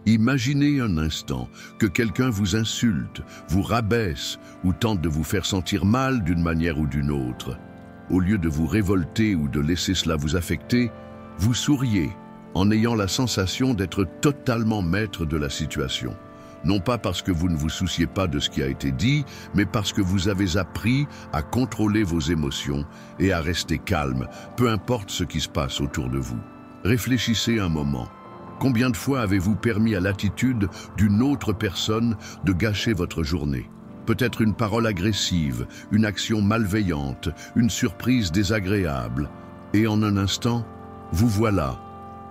Imaginez un instant que quelqu'un vous insulte, vous rabaisse ou tente de vous faire sentir mal d'une manière ou d'une autre. Au lieu de vous révolter ou de laisser cela vous affecter, vous souriez en ayant la sensation d'être totalement maître de la situation. Non pas parce que vous ne vous souciez pas de ce qui a été dit, mais parce que vous avez appris à contrôler vos émotions et à rester calme, peu importe ce qui se passe autour de vous. Réfléchissez un moment. Combien de fois avez-vous permis à l'attitude d'une autre personne de gâcher votre journée? Peut-être une parole agressive, une action malveillante, une surprise désagréable. Et en un instant, vous voilà,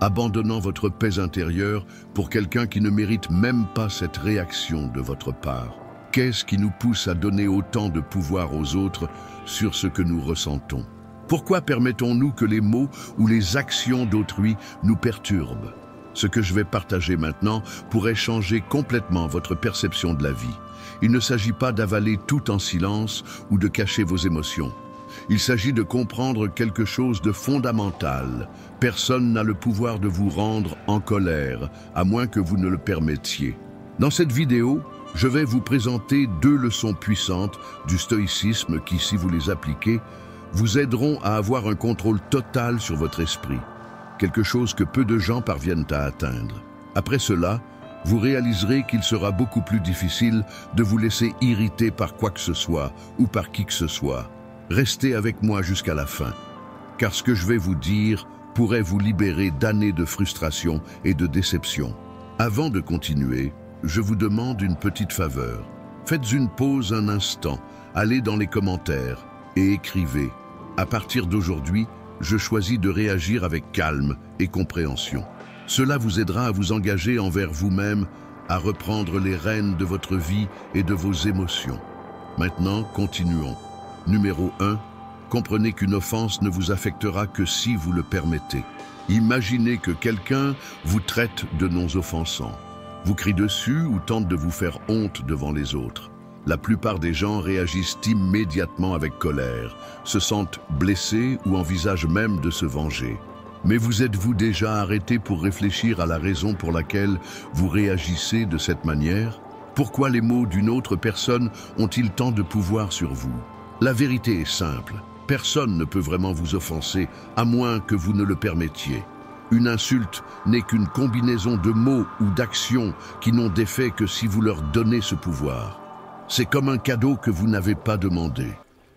abandonnant votre paix intérieure pour quelqu'un qui ne mérite même pas cette réaction de votre part. Qu'est-ce qui nous pousse à donner autant de pouvoir aux autres sur ce que nous ressentons? Pourquoi permettons-nous que les mots ou les actions d'autrui nous perturbent? Ce que je vais partager maintenant pourrait changer complètement votre perception de la vie. Il ne s'agit pas d'avaler tout en silence ou de cacher vos émotions. Il s'agit de comprendre quelque chose de fondamental. Personne n'a le pouvoir de vous rendre en colère, à moins que vous ne le permettiez. Dans cette vidéo, je vais vous présenter 2 leçons puissantes du stoïcisme qui, si vous les appliquez, vous aideront à avoir un contrôle total sur votre esprit. Quelque chose que peu de gens parviennent à atteindre. Après cela, vous réaliserez qu'il sera beaucoup plus difficile de vous laisser irriter par quoi que ce soit ou par qui que ce soit. Restez avec moi jusqu'à la fin, car ce que je vais vous dire pourrait vous libérer d'années de frustration et de déception. Avant de continuer, je vous demande une petite faveur. Faites une pause un instant, allez dans les commentaires et écrivez. À partir d'aujourd'hui, je choisis de réagir avec calme et compréhension. Cela vous aidera à vous engager envers vous-même, à reprendre les rênes de votre vie et de vos émotions. Maintenant, continuons. Numéro 1. Comprenez qu'une offense ne vous affectera que si vous le permettez. Imaginez que quelqu'un vous traite de noms offensants, vous crie dessus ou tente de vous faire honte devant les autres. La plupart des gens réagissent immédiatement avec colère, se sentent blessés ou envisagent même de se venger. Mais vous êtes-vous déjà arrêté pour réfléchir à la raison pour laquelle vous réagissez de cette manière? Pourquoi les mots d'une autre personne ont-ils tant de pouvoir sur vous? La vérité est simple. Personne ne peut vraiment vous offenser, à moins que vous ne le permettiez. Une insulte n'est qu'une combinaison de mots ou d'actions qui n'ont d'effet que si vous leur donnez ce pouvoir. C'est comme un cadeau que vous n'avez pas demandé.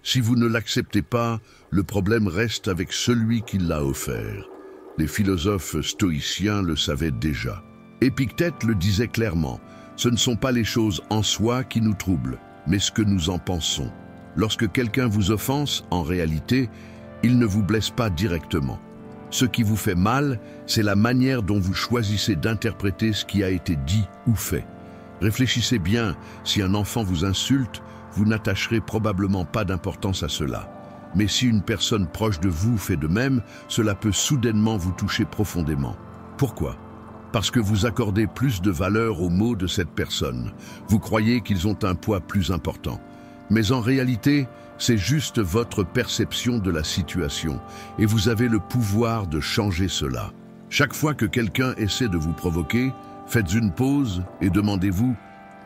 Si vous ne l'acceptez pas, le problème reste avec celui qui l'a offert. Les philosophes stoïciens le savaient déjà. Épictète le disait clairement, ce ne sont pas les choses en soi qui nous troublent, mais ce que nous en pensons. Lorsque quelqu'un vous offense, en réalité, il ne vous blesse pas directement. Ce qui vous fait mal, c'est la manière dont vous choisissez d'interpréter ce qui a été dit ou fait. Réfléchissez bien, si un enfant vous insulte, vous n'attacherez probablement pas d'importance à cela. Mais si une personne proche de vous fait de même, cela peut soudainement vous toucher profondément. Pourquoi? Parce que vous accordez plus de valeur aux mots de cette personne. Vous croyez qu'ils ont un poids plus important. Mais en réalité, c'est juste votre perception de la situation et vous avez le pouvoir de changer cela. Chaque fois que quelqu'un essaie de vous provoquer, faites une pause et demandez-vous,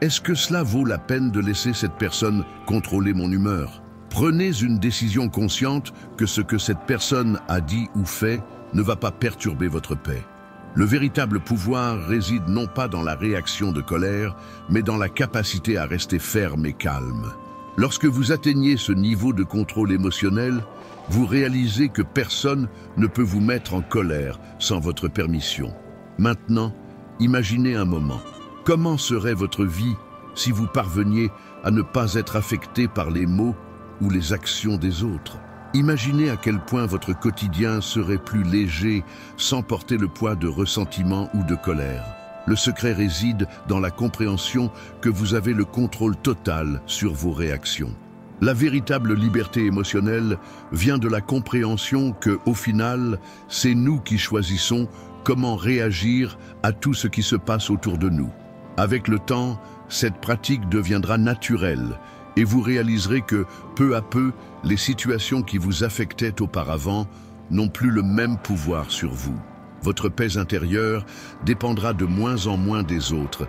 est-ce que cela vaut la peine de laisser cette personne contrôler mon humeur? Prenez une décision consciente que ce que cette personne a dit ou fait ne va pas perturber votre paix. Le véritable pouvoir réside non pas dans la réaction de colère, mais dans la capacité à rester ferme et calme. Lorsque vous atteignez ce niveau de contrôle émotionnel, vous réalisez que personne ne peut vous mettre en colère sans votre permission. Maintenant, imaginez un moment. Comment serait votre vie si vous parveniez à ne pas être affecté par les mots ou les actions des autres? Imaginez à quel point votre quotidien serait plus léger sans porter le poids de ressentiment ou de colère. Le secret réside dans la compréhension que vous avez le contrôle total sur vos réactions. La véritable liberté émotionnelle vient de la compréhension que, au final, c'est nous qui choisissons comment réagir à tout ce qui se passe autour de nous. Avec le temps, cette pratique deviendra naturelle et vous réaliserez que, peu à peu, les situations qui vous affectaient auparavant n'ont plus le même pouvoir sur vous. Votre paix intérieure dépendra de moins en moins des autres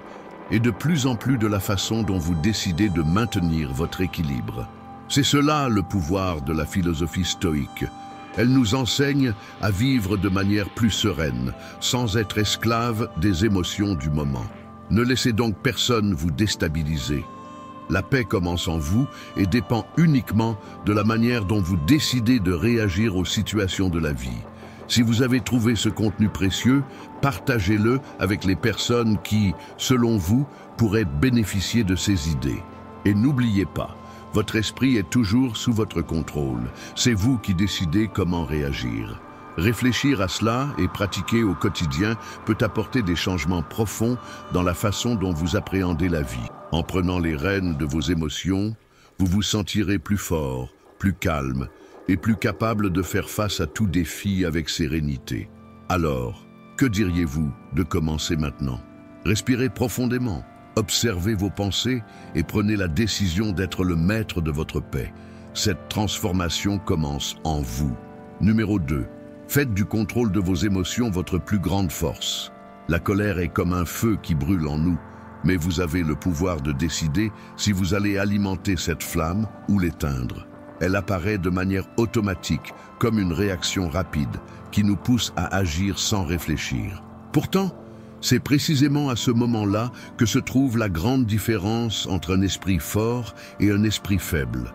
et de plus en plus de la façon dont vous décidez de maintenir votre équilibre. C'est cela le pouvoir de la philosophie stoïque. Elle nous enseigne à vivre de manière plus sereine, sans être esclave des émotions du moment. Ne laissez donc personne vous déstabiliser. La paix commence en vous et dépend uniquement de la manière dont vous décidez de réagir aux situations de la vie. Si vous avez trouvé ce contenu précieux, partagez-le avec les personnes qui, selon vous, pourraient bénéficier de ces idées. Et n'oubliez pas, votre esprit est toujours sous votre contrôle. C'est vous qui décidez comment réagir. Réfléchir à cela et pratiquer au quotidien peut apporter des changements profonds dans la façon dont vous appréhendez la vie. En prenant les rênes de vos émotions, vous vous sentirez plus fort, plus calme et plus capable de faire face à tout défi avec sérénité. Alors, que diriez-vous de commencer maintenant? Respirez profondément, observez vos pensées et prenez la décision d'être le maître de votre paix. Cette transformation commence en vous. Numéro 2. Faites du contrôle de vos émotions votre plus grande force. La colère est comme un feu qui brûle en nous, mais vous avez le pouvoir de décider si vous allez alimenter cette flamme ou l'éteindre. Elle apparaît de manière automatique, comme une réaction rapide, qui nous pousse à agir sans réfléchir. Pourtant, c'est précisément à ce moment-là que se trouve la grande différence entre un esprit fort et un esprit faible.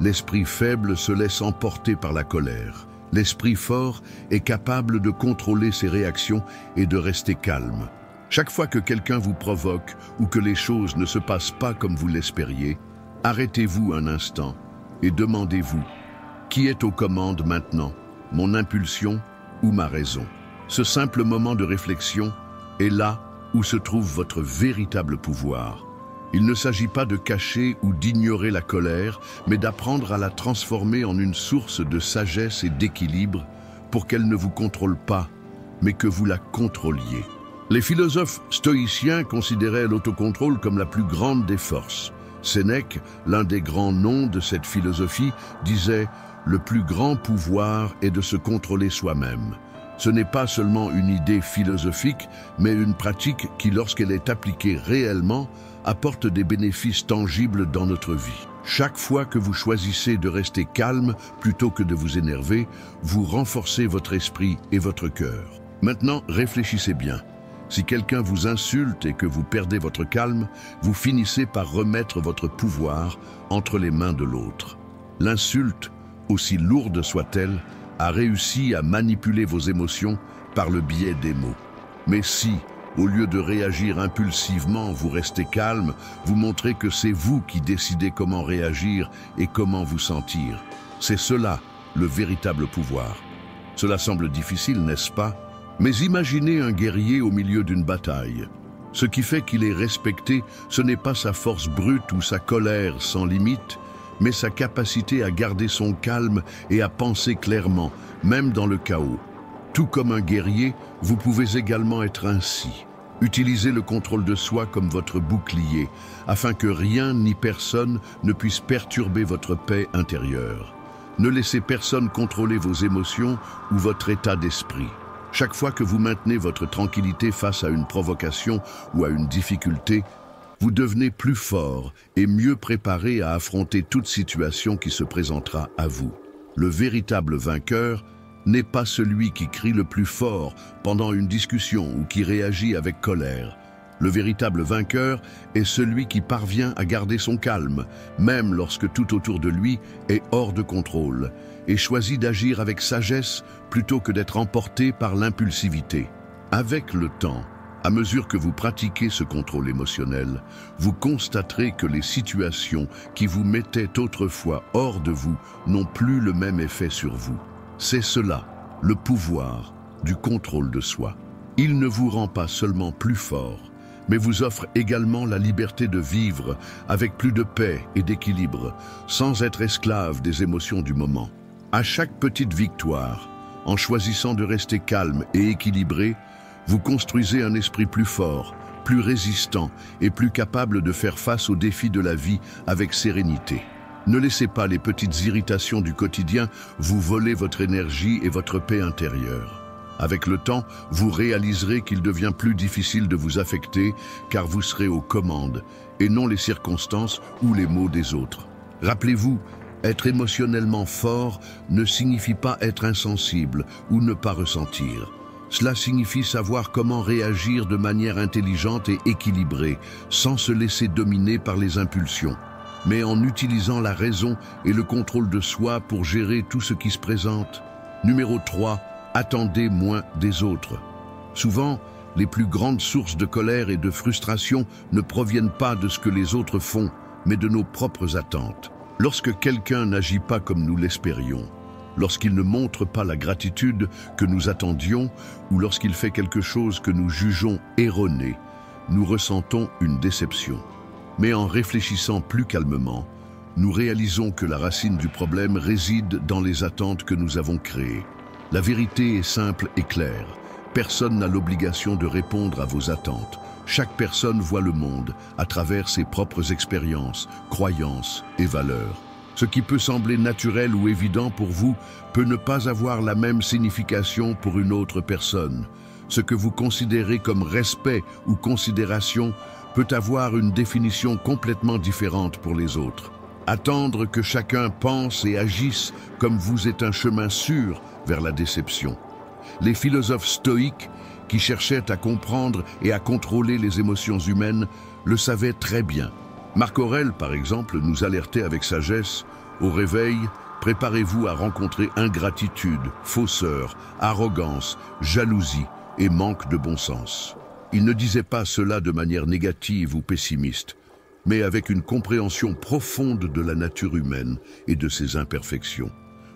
L'esprit faible se laisse emporter par la colère. L'esprit fort est capable de contrôler ses réactions et de rester calme. Chaque fois que quelqu'un vous provoque ou que les choses ne se passent pas comme vous l'espériez, arrêtez-vous un instant et demandez-vous, qui est aux commandes maintenant, mon impulsion ou ma raison? Ce simple moment de réflexion est là où se trouve votre véritable pouvoir. Il ne s'agit pas de cacher ou d'ignorer la colère, mais d'apprendre à la transformer en une source de sagesse et d'équilibre pour qu'elle ne vous contrôle pas, mais que vous la contrôliez. Les philosophes stoïciens considéraient l'autocontrôle comme la plus grande des forces. Sénèque, l'un des grands noms de cette philosophie, disait « Le plus grand pouvoir est de se contrôler soi-même ». Ce n'est pas seulement une idée philosophique, mais une pratique qui, lorsqu'elle est appliquée réellement, apporte des bénéfices tangibles dans notre vie. Chaque fois que vous choisissez de rester calme plutôt que de vous énerver, vous renforcez votre esprit et votre cœur. Maintenant, réfléchissez bien. Si quelqu'un vous insulte et que vous perdez votre calme, vous finissez par remettre votre pouvoir entre les mains de l'autre. L'insulte, aussi lourde soit-elle, a réussi à manipuler vos émotions par le biais des mots. Mais si, au lieu de réagir impulsivement, vous restez calme, vous montrez que c'est vous qui décidez comment réagir et comment vous sentir. C'est cela, le véritable pouvoir. Cela semble difficile, n'est-ce pas? Mais imaginez un guerrier au milieu d'une bataille. Ce qui fait qu'il est respecté, ce n'est pas sa force brute ou sa colère sans limite, mais sa capacité à garder son calme et à penser clairement, même dans le chaos. Tout comme un guerrier, vous pouvez également être ainsi. Utilisez le contrôle de soi comme votre bouclier, afin que rien ni personne ne puisse perturber votre paix intérieure. Ne laissez personne contrôler vos émotions ou votre état d'esprit. Chaque fois que vous maintenez votre tranquillité face à une provocation ou à une difficulté, vous devenez plus fort et mieux préparé à affronter toute situation qui se présentera à vous. Le véritable vainqueur n'est pas celui qui crie le plus fort pendant une discussion ou qui réagit avec colère. Le véritable vainqueur est celui qui parvient à garder son calme, même lorsque tout autour de lui est hors de contrôle, et choisit d'agir avec sagesse plutôt que d'être emporté par l'impulsivité. Avec le temps, à mesure que vous pratiquez ce contrôle émotionnel, vous constaterez que les situations qui vous mettaient autrefois hors de vous n'ont plus le même effet sur vous. C'est cela, le pouvoir du contrôle de soi. Il ne vous rend pas seulement plus fort, mais vous offre également la liberté de vivre avec plus de paix et d'équilibre, sans être esclave des émotions du moment. À chaque petite victoire, en choisissant de rester calme et équilibré, vous construisez un esprit plus fort, plus résistant et plus capable de faire face aux défis de la vie avec sérénité. Ne laissez pas les petites irritations du quotidien vous voler votre énergie et votre paix intérieure. Avec le temps, vous réaliserez qu'il devient plus difficile de vous affecter car vous serez aux commandes et non les circonstances ou les mots des autres. Rappelez-vous, être émotionnellement fort ne signifie pas être insensible ou ne pas ressentir. Cela signifie savoir comment réagir de manière intelligente et équilibrée, sans se laisser dominer par les impulsions, mais en utilisant la raison et le contrôle de soi pour gérer tout ce qui se présente. Numéro 3. Attendez moins des autres. Souvent, les plus grandes sources de colère et de frustration ne proviennent pas de ce que les autres font, mais de nos propres attentes. Lorsque quelqu'un n'agit pas comme nous l'espérions, lorsqu'il ne montre pas la gratitude que nous attendions ou lorsqu'il fait quelque chose que nous jugeons erroné, nous ressentons une déception. Mais en réfléchissant plus calmement, nous réalisons que la racine du problème réside dans les attentes que nous avons créées. La vérité est simple et claire. Personne n'a l'obligation de répondre à vos attentes. Chaque personne voit le monde à travers ses propres expériences, croyances et valeurs. Ce qui peut sembler naturel ou évident pour vous peut ne pas avoir la même signification pour une autre personne. Ce que vous considérez comme respect ou considération peut avoir une définition complètement différente pour les autres. Attendre que chacun pense et agisse comme vous est un chemin sûr vers la déception. Les philosophes stoïques, qui cherchaient à comprendre et à contrôler les émotions humaines, le savaient très bien. Marc Aurèle, par exemple, nous alertait avec sagesse: au réveil, préparez-vous à rencontrer ingratitude, fausseur, arrogance, jalousie et manque de bon sens. Il ne disait pas cela de manière négative ou pessimiste, mais avec une compréhension profonde de la nature humaine et de ses imperfections.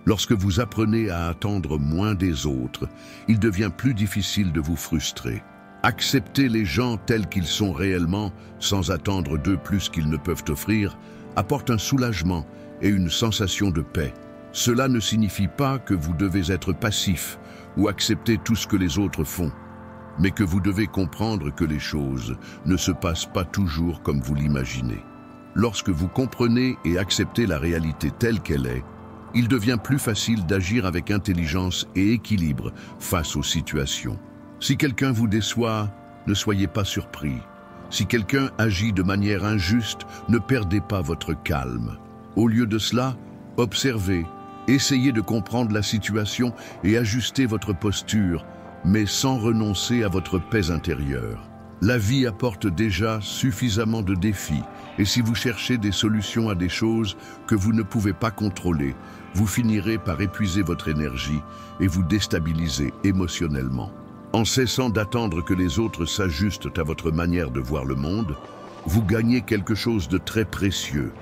Lorsque vous apprenez à attendre moins des autres, il devient plus difficile de vous frustrer. Accepter les gens tels qu'ils sont réellement, sans attendre d'eux plus qu'ils ne peuvent offrir, apporte un soulagement et une sensation de paix. Cela ne signifie pas que vous devez être passif ou accepter tout ce que les autres font, mais que vous devez comprendre que les choses ne se passent pas toujours comme vous l'imaginez. Lorsque vous comprenez et acceptez la réalité telle qu'elle est, il devient plus facile d'agir avec intelligence et équilibre face aux situations. Si quelqu'un vous déçoit, ne soyez pas surpris. Si quelqu'un agit de manière injuste, ne perdez pas votre calme. Au lieu de cela, observez, essayez de comprendre la situation et ajustez votre posture, mais sans renoncer à votre paix intérieure. La vie apporte déjà suffisamment de défis, et si vous cherchez des solutions à des choses que vous ne pouvez pas contrôler, vous finirez par épuiser votre énergie et vous déstabiliser émotionnellement. En cessant d'attendre que les autres s'ajustent à votre manière de voir le monde, vous gagnez quelque chose de très précieux,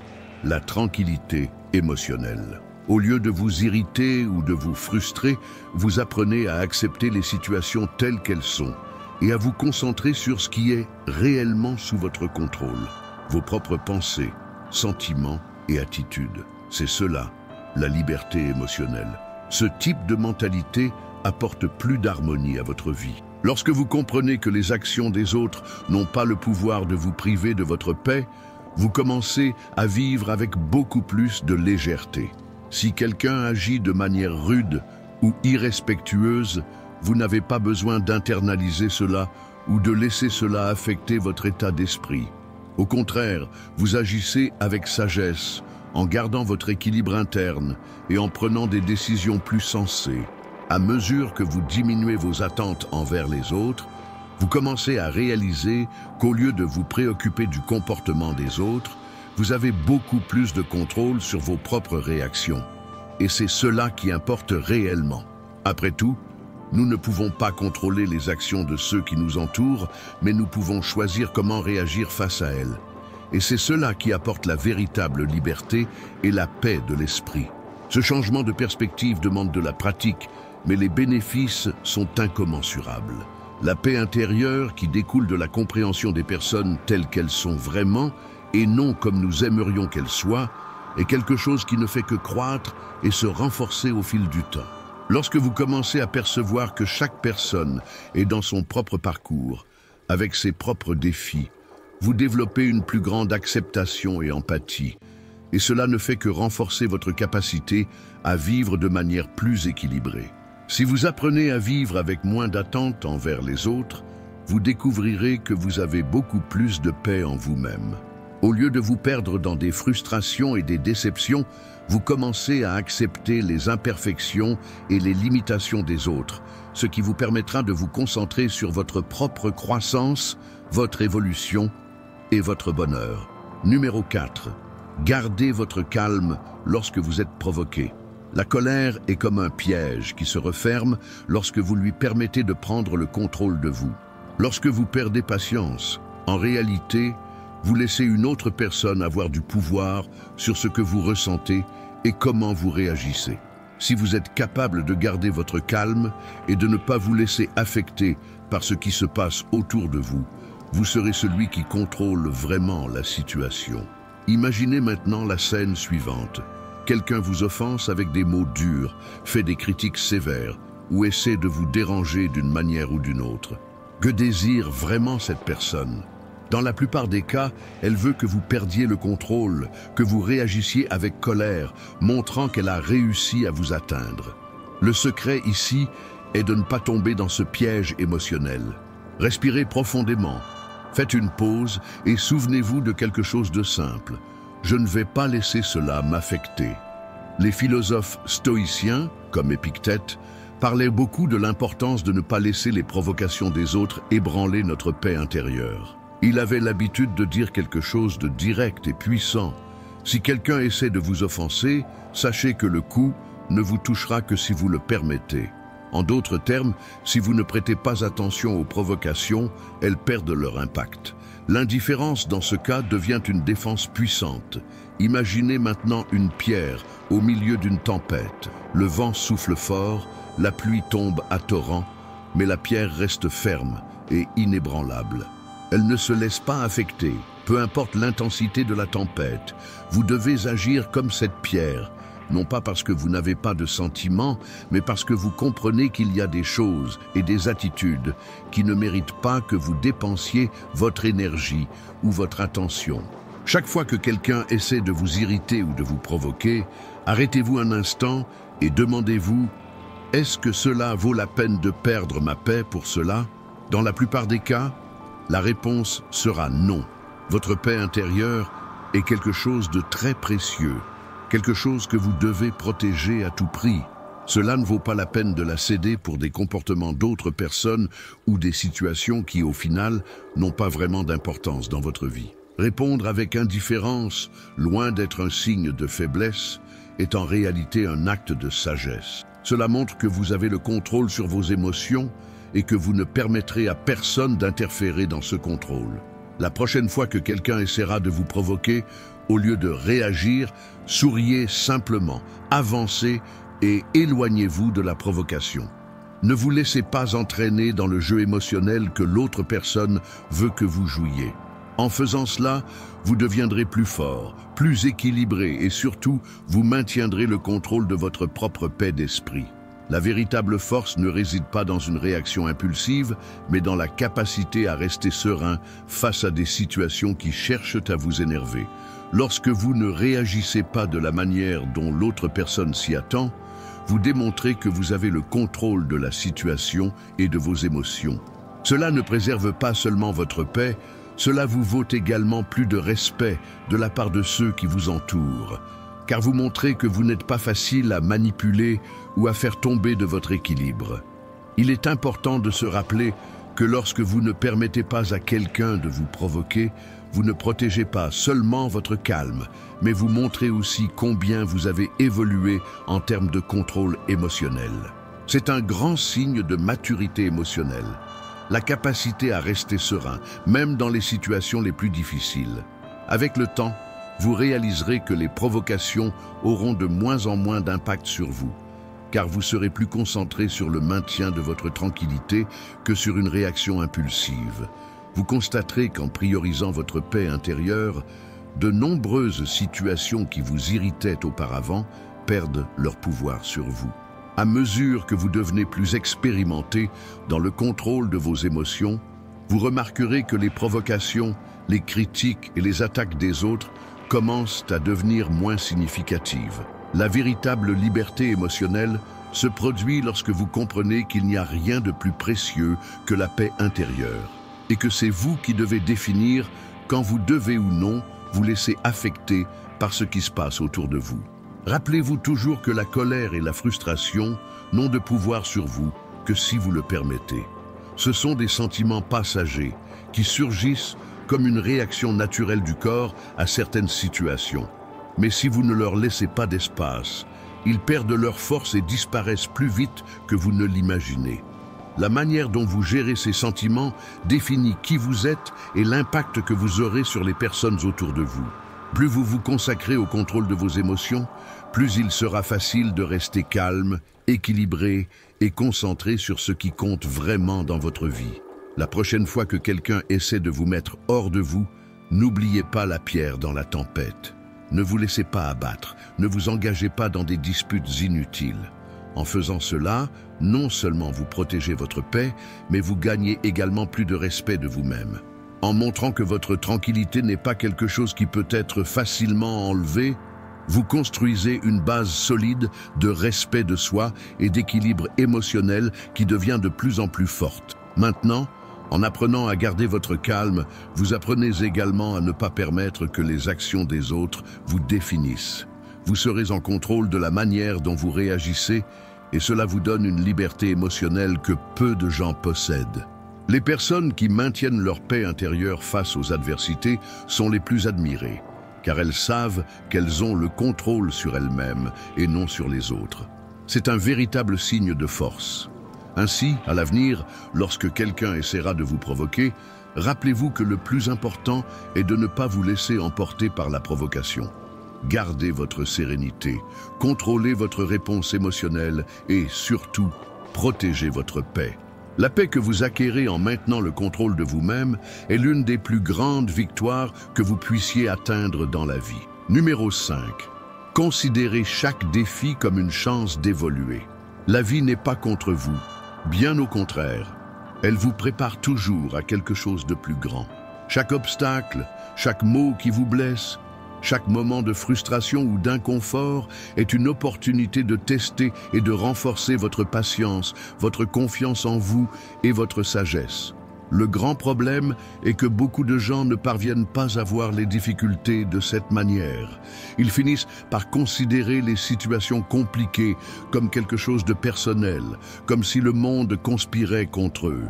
la tranquillité émotionnelle. Au lieu de vous irriter ou de vous frustrer, vous apprenez à accepter les situations telles qu'elles sont et à vous concentrer sur ce qui est réellement sous votre contrôle, vos propres pensées, sentiments et attitudes. C'est cela, la liberté émotionnelle. Ce type de mentalité apporte plus d'harmonie à votre vie. Lorsque vous comprenez que les actions des autres n'ont pas le pouvoir de vous priver de votre paix, vous commencez à vivre avec beaucoup plus de légèreté. Si quelqu'un agit de manière rude ou irrespectueuse, vous n'avez pas besoin d'internaliser cela ou de laisser cela affecter votre état d'esprit. Au contraire, vous agissez avec sagesse, en gardant votre équilibre interne et en prenant des décisions plus sensées. À mesure que vous diminuez vos attentes envers les autres, vous commencez à réaliser qu'au lieu de vous préoccuper du comportement des autres, vous avez beaucoup plus de contrôle sur vos propres réactions. Et c'est cela qui importe réellement. Après tout, nous ne pouvons pas contrôler les actions de ceux qui nous entourent, mais nous pouvons choisir comment réagir face à elles. Et c'est cela qui apporte la véritable liberté et la paix de l'esprit. Ce changement de perspective demande de la pratique, mais les bénéfices sont incommensurables. La paix intérieure qui découle de la compréhension des personnes telles qu'elles sont vraiment et non comme nous aimerions qu'elles soient, est quelque chose qui ne fait que croître et se renforcer au fil du temps. Lorsque vous commencez à percevoir que chaque personne est dans son propre parcours, avec ses propres défis, vous développez une plus grande acceptation et empathie, et cela ne fait que renforcer votre capacité à vivre de manière plus équilibrée. Si vous apprenez à vivre avec moins d'attente envers les autres, vous découvrirez que vous avez beaucoup plus de paix en vous-même. Au lieu de vous perdre dans des frustrations et des déceptions, vous commencez à accepter les imperfections et les limitations des autres, ce qui vous permettra de vous concentrer sur votre propre croissance, votre évolution et votre bonheur. Numéro 4. Gardez votre calme lorsque vous êtes provoqué. La colère est comme un piège qui se referme lorsque vous lui permettez de prendre le contrôle de vous. Lorsque vous perdez patience, en réalité, vous laissez une autre personne avoir du pouvoir sur ce que vous ressentez et comment vous réagissez. Si vous êtes capable de garder votre calme et de ne pas vous laisser affecter par ce qui se passe autour de vous, vous serez celui qui contrôle vraiment la situation. Imaginez maintenant la scène suivante. Quelqu'un vous offense avec des mots durs, fait des critiques sévères ou essaie de vous déranger d'une manière ou d'une autre. Que désire vraiment cette personne? Dans la plupart des cas, elle veut que vous perdiez le contrôle, que vous réagissiez avec colère, montrant qu'elle a réussi à vous atteindre. Le secret ici est de ne pas tomber dans ce piège émotionnel. Respirez profondément, faites une pause et souvenez-vous de quelque chose de simple. Je ne vais pas laisser cela m'affecter. Les philosophes stoïciens, comme Épictète, parlaient beaucoup de l'importance de ne pas laisser les provocations des autres ébranler notre paix intérieure. Il avait l'habitude de dire quelque chose de direct et puissant. Si quelqu'un essaie de vous offenser, sachez que le coup ne vous touchera que si vous le permettez. En d'autres termes, si vous ne prêtez pas attention aux provocations, elles perdent leur impact. L'indifférence dans ce cas devient une défense puissante. Imaginez maintenant une pierre au milieu d'une tempête. Le vent souffle fort, la pluie tombe à torrent, mais la pierre reste ferme et inébranlable. Elle ne se laisse pas affecter, peu importe l'intensité de la tempête. Vous devez agir comme cette pierre, non pas parce que vous n'avez pas de sentiments, mais parce que vous comprenez qu'il y a des choses et des attitudes qui ne méritent pas que vous dépensiez votre énergie ou votre attention. Chaque fois que quelqu'un essaie de vous irriter ou de vous provoquer, arrêtez-vous un instant et demandez-vous: est-ce que cela vaut la peine de perdre ma paix pour cela? Dans la plupart des cas, la réponse sera non. Votre paix intérieure est quelque chose de très précieux, quelque chose que vous devez protéger à tout prix. Cela ne vaut pas la peine de la céder pour des comportements d'autres personnes ou des situations qui, au final, n'ont pas vraiment d'importance dans votre vie. Répondre avec indifférence, loin d'être un signe de faiblesse, est en réalité un acte de sagesse. Cela montre que vous avez le contrôle sur vos émotions et que vous ne permettrez à personne d'interférer dans ce contrôle. La prochaine fois que quelqu'un essaiera de vous provoquer, au lieu de réagir, souriez simplement, avancez et éloignez-vous de la provocation. Ne vous laissez pas entraîner dans le jeu émotionnel que l'autre personne veut que vous jouiez. En faisant cela, vous deviendrez plus fort, plus équilibré et surtout, vous maintiendrez le contrôle de votre propre paix d'esprit. La véritable force ne réside pas dans une réaction impulsive, mais dans la capacité à rester serein face à des situations qui cherchent à vous énerver. Lorsque vous ne réagissez pas de la manière dont l'autre personne s'y attend, vous démontrez que vous avez le contrôle de la situation et de vos émotions. Cela ne préserve pas seulement votre paix, cela vous vaut également plus de respect de la part de ceux qui vous entourent, car vous montrez que vous n'êtes pas facile à manipuler ou à faire tomber de votre équilibre. Il est important de se rappeler que lorsque vous ne permettez pas à quelqu'un de vous provoquer, vous ne protégez pas seulement votre calme, mais vous montrez aussi combien vous avez évolué en termes de contrôle émotionnel. C'est un grand signe de maturité émotionnelle, la capacité à rester serein, même dans les situations les plus difficiles. Avec le temps, vous réaliserez que les provocations auront de moins en moins d'impact sur vous, car vous serez plus concentré sur le maintien de votre tranquillité que sur une réaction impulsive. Vous constaterez qu'en priorisant votre paix intérieure, de nombreuses situations qui vous irritaient auparavant perdent leur pouvoir sur vous. À mesure que vous devenez plus expérimenté dans le contrôle de vos émotions, vous remarquerez que les provocations, les critiques et les attaques des autres commencent à devenir moins significatives. La véritable liberté émotionnelle se produit lorsque vous comprenez qu'il n'y a rien de plus précieux que la paix intérieure et que c'est vous qui devez définir quand vous devez ou non vous laisser affecter par ce qui se passe autour de vous. Rappelez-vous toujours que la colère et la frustration n'ont de pouvoir sur vous que si vous le permettez. Ce sont des sentiments passagers qui surgissent comme une réaction naturelle du corps à certaines situations. Mais si vous ne leur laissez pas d'espace, ils perdent leur force et disparaissent plus vite que vous ne l'imaginez. La manière dont vous gérez ces sentiments définit qui vous êtes et l'impact que vous aurez sur les personnes autour de vous. Plus vous vous consacrez au contrôle de vos émotions, plus il sera facile de rester calme, équilibré et concentré sur ce qui compte vraiment dans votre vie. La prochaine fois que quelqu'un essaie de vous mettre hors de vous, n'oubliez pas la pierre dans la tempête. Ne vous laissez pas abattre, ne vous engagez pas dans des disputes inutiles. En faisant cela, non seulement vous protégez votre paix, mais vous gagnez également plus de respect de vous-même. En montrant que votre tranquillité n'est pas quelque chose qui peut être facilement enlevé, vous construisez une base solide de respect de soi et d'équilibre émotionnel qui devient de plus en plus forte. Maintenant, en apprenant à garder votre calme, vous apprenez également à ne pas permettre que les actions des autres vous définissent. Vous serez en contrôle de la manière dont vous réagissez et cela vous donne une liberté émotionnelle que peu de gens possèdent. Les personnes qui maintiennent leur paix intérieure face aux adversités sont les plus admirées, car elles savent qu'elles ont le contrôle sur elles-mêmes et non sur les autres. C'est un véritable signe de force. Ainsi, à l'avenir, lorsque quelqu'un essaiera de vous provoquer, rappelez-vous que le plus important est de ne pas vous laisser emporter par la provocation. Gardez votre sérénité, contrôlez votre réponse émotionnelle et, surtout, protégez votre paix. La paix que vous acquérez en maintenant le contrôle de vous-même est l'une des plus grandes victoires que vous puissiez atteindre dans la vie. Numéro 5. Considérez chaque défi comme une chance d'évoluer. La vie n'est pas contre vous. Bien au contraire, elle vous prépare toujours à quelque chose de plus grand. Chaque obstacle, chaque mot qui vous blesse, chaque moment de frustration ou d'inconfort est une opportunité de tester et de renforcer votre patience, votre confiance en vous et votre sagesse. Le grand problème est que beaucoup de gens ne parviennent pas à voir les difficultés de cette manière. Ils finissent par considérer les situations compliquées comme quelque chose de personnel, comme si le monde conspirait contre eux.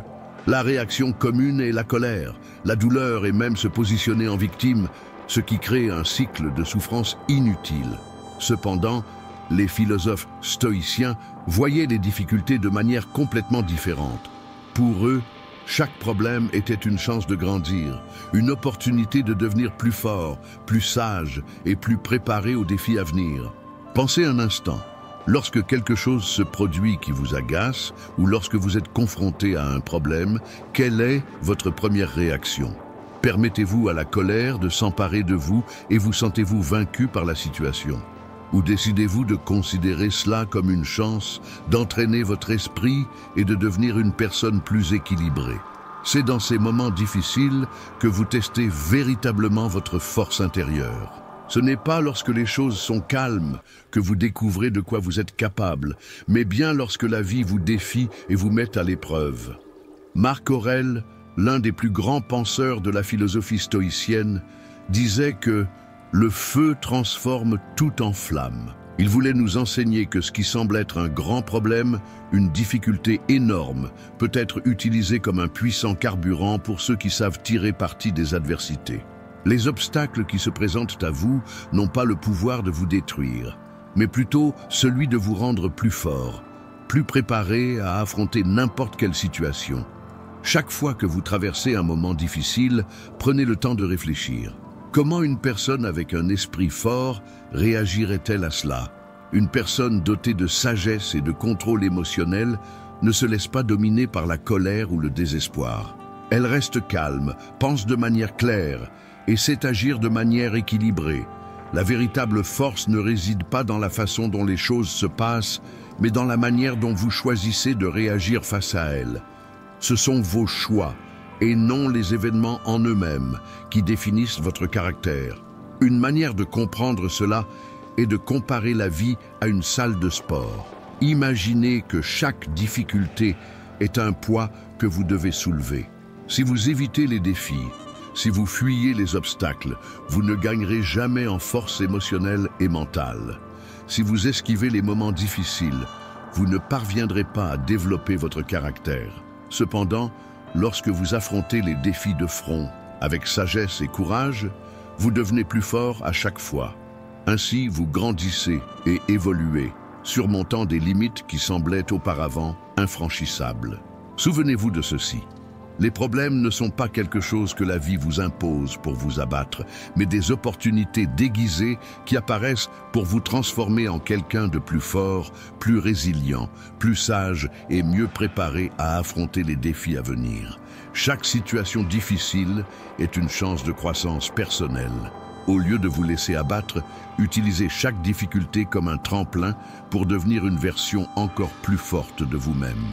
La réaction commune est la colère, la douleur et même se positionner en victime, ce qui crée un cycle de souffrance inutile. Cependant, les philosophes stoïciens voyaient les difficultés de manière complètement différente. Pour eux, chaque problème était une chance de grandir, une opportunité de devenir plus fort, plus sage et plus préparé aux défis à venir. Pensez un instant, lorsque quelque chose se produit qui vous agace ou lorsque vous êtes confronté à un problème, quelle est votre première réaction ? Permettez-vous à la colère de s'emparer de vous et vous sentez-vous vaincu par la situation ? Ou décidez-vous de considérer cela comme une chance d'entraîner votre esprit et de devenir une personne plus équilibrée? C'est dans ces moments difficiles que vous testez véritablement votre force intérieure. Ce n'est pas lorsque les choses sont calmes que vous découvrez de quoi vous êtes capable, mais bien lorsque la vie vous défie et vous met à l'épreuve. Marc Aurèle, l'un des plus grands penseurs de la philosophie stoïcienne, disait que le feu transforme tout en flamme. Il voulait nous enseigner que ce qui semble être un grand problème, une difficulté énorme, peut être utilisé comme un puissant carburant pour ceux qui savent tirer parti des adversités. Les obstacles qui se présentent à vous n'ont pas le pouvoir de vous détruire, mais plutôt celui de vous rendre plus fort, plus préparé à affronter n'importe quelle situation. Chaque fois que vous traversez un moment difficile, prenez le temps de réfléchir. Comment une personne avec un esprit fort réagirait-elle à cela? Une personne dotée de sagesse et de contrôle émotionnel ne se laisse pas dominer par la colère ou le désespoir. Elle reste calme, pense de manière claire et sait agir de manière équilibrée. La véritable force ne réside pas dans la façon dont les choses se passent, mais dans la manière dont vous choisissez de réagir face à elles. Ce sont vos choix, et non les événements en eux-mêmes, qui définissent votre caractère. Une manière de comprendre cela est de comparer la vie à une salle de sport. Imaginez que chaque difficulté est un poids que vous devez soulever. Si vous évitez les défis, si vous fuyez les obstacles, vous ne gagnerez jamais en force émotionnelle et mentale. Si vous esquivez les moments difficiles, vous ne parviendrez pas à développer votre caractère. Cependant, lorsque vous affrontez les défis de front avec sagesse et courage, vous devenez plus fort à chaque fois. Ainsi, vous grandissez et évoluez, surmontant des limites qui semblaient auparavant infranchissables. Souvenez-vous de ceci. Les problèmes ne sont pas quelque chose que la vie vous impose pour vous abattre, mais des opportunités déguisées qui apparaissent pour vous transformer en quelqu'un de plus fort, plus résilient, plus sage et mieux préparé à affronter les défis à venir. Chaque situation difficile est une chance de croissance personnelle. Au lieu de vous laisser abattre, utilisez chaque difficulté comme un tremplin pour devenir une version encore plus forte de vous-même.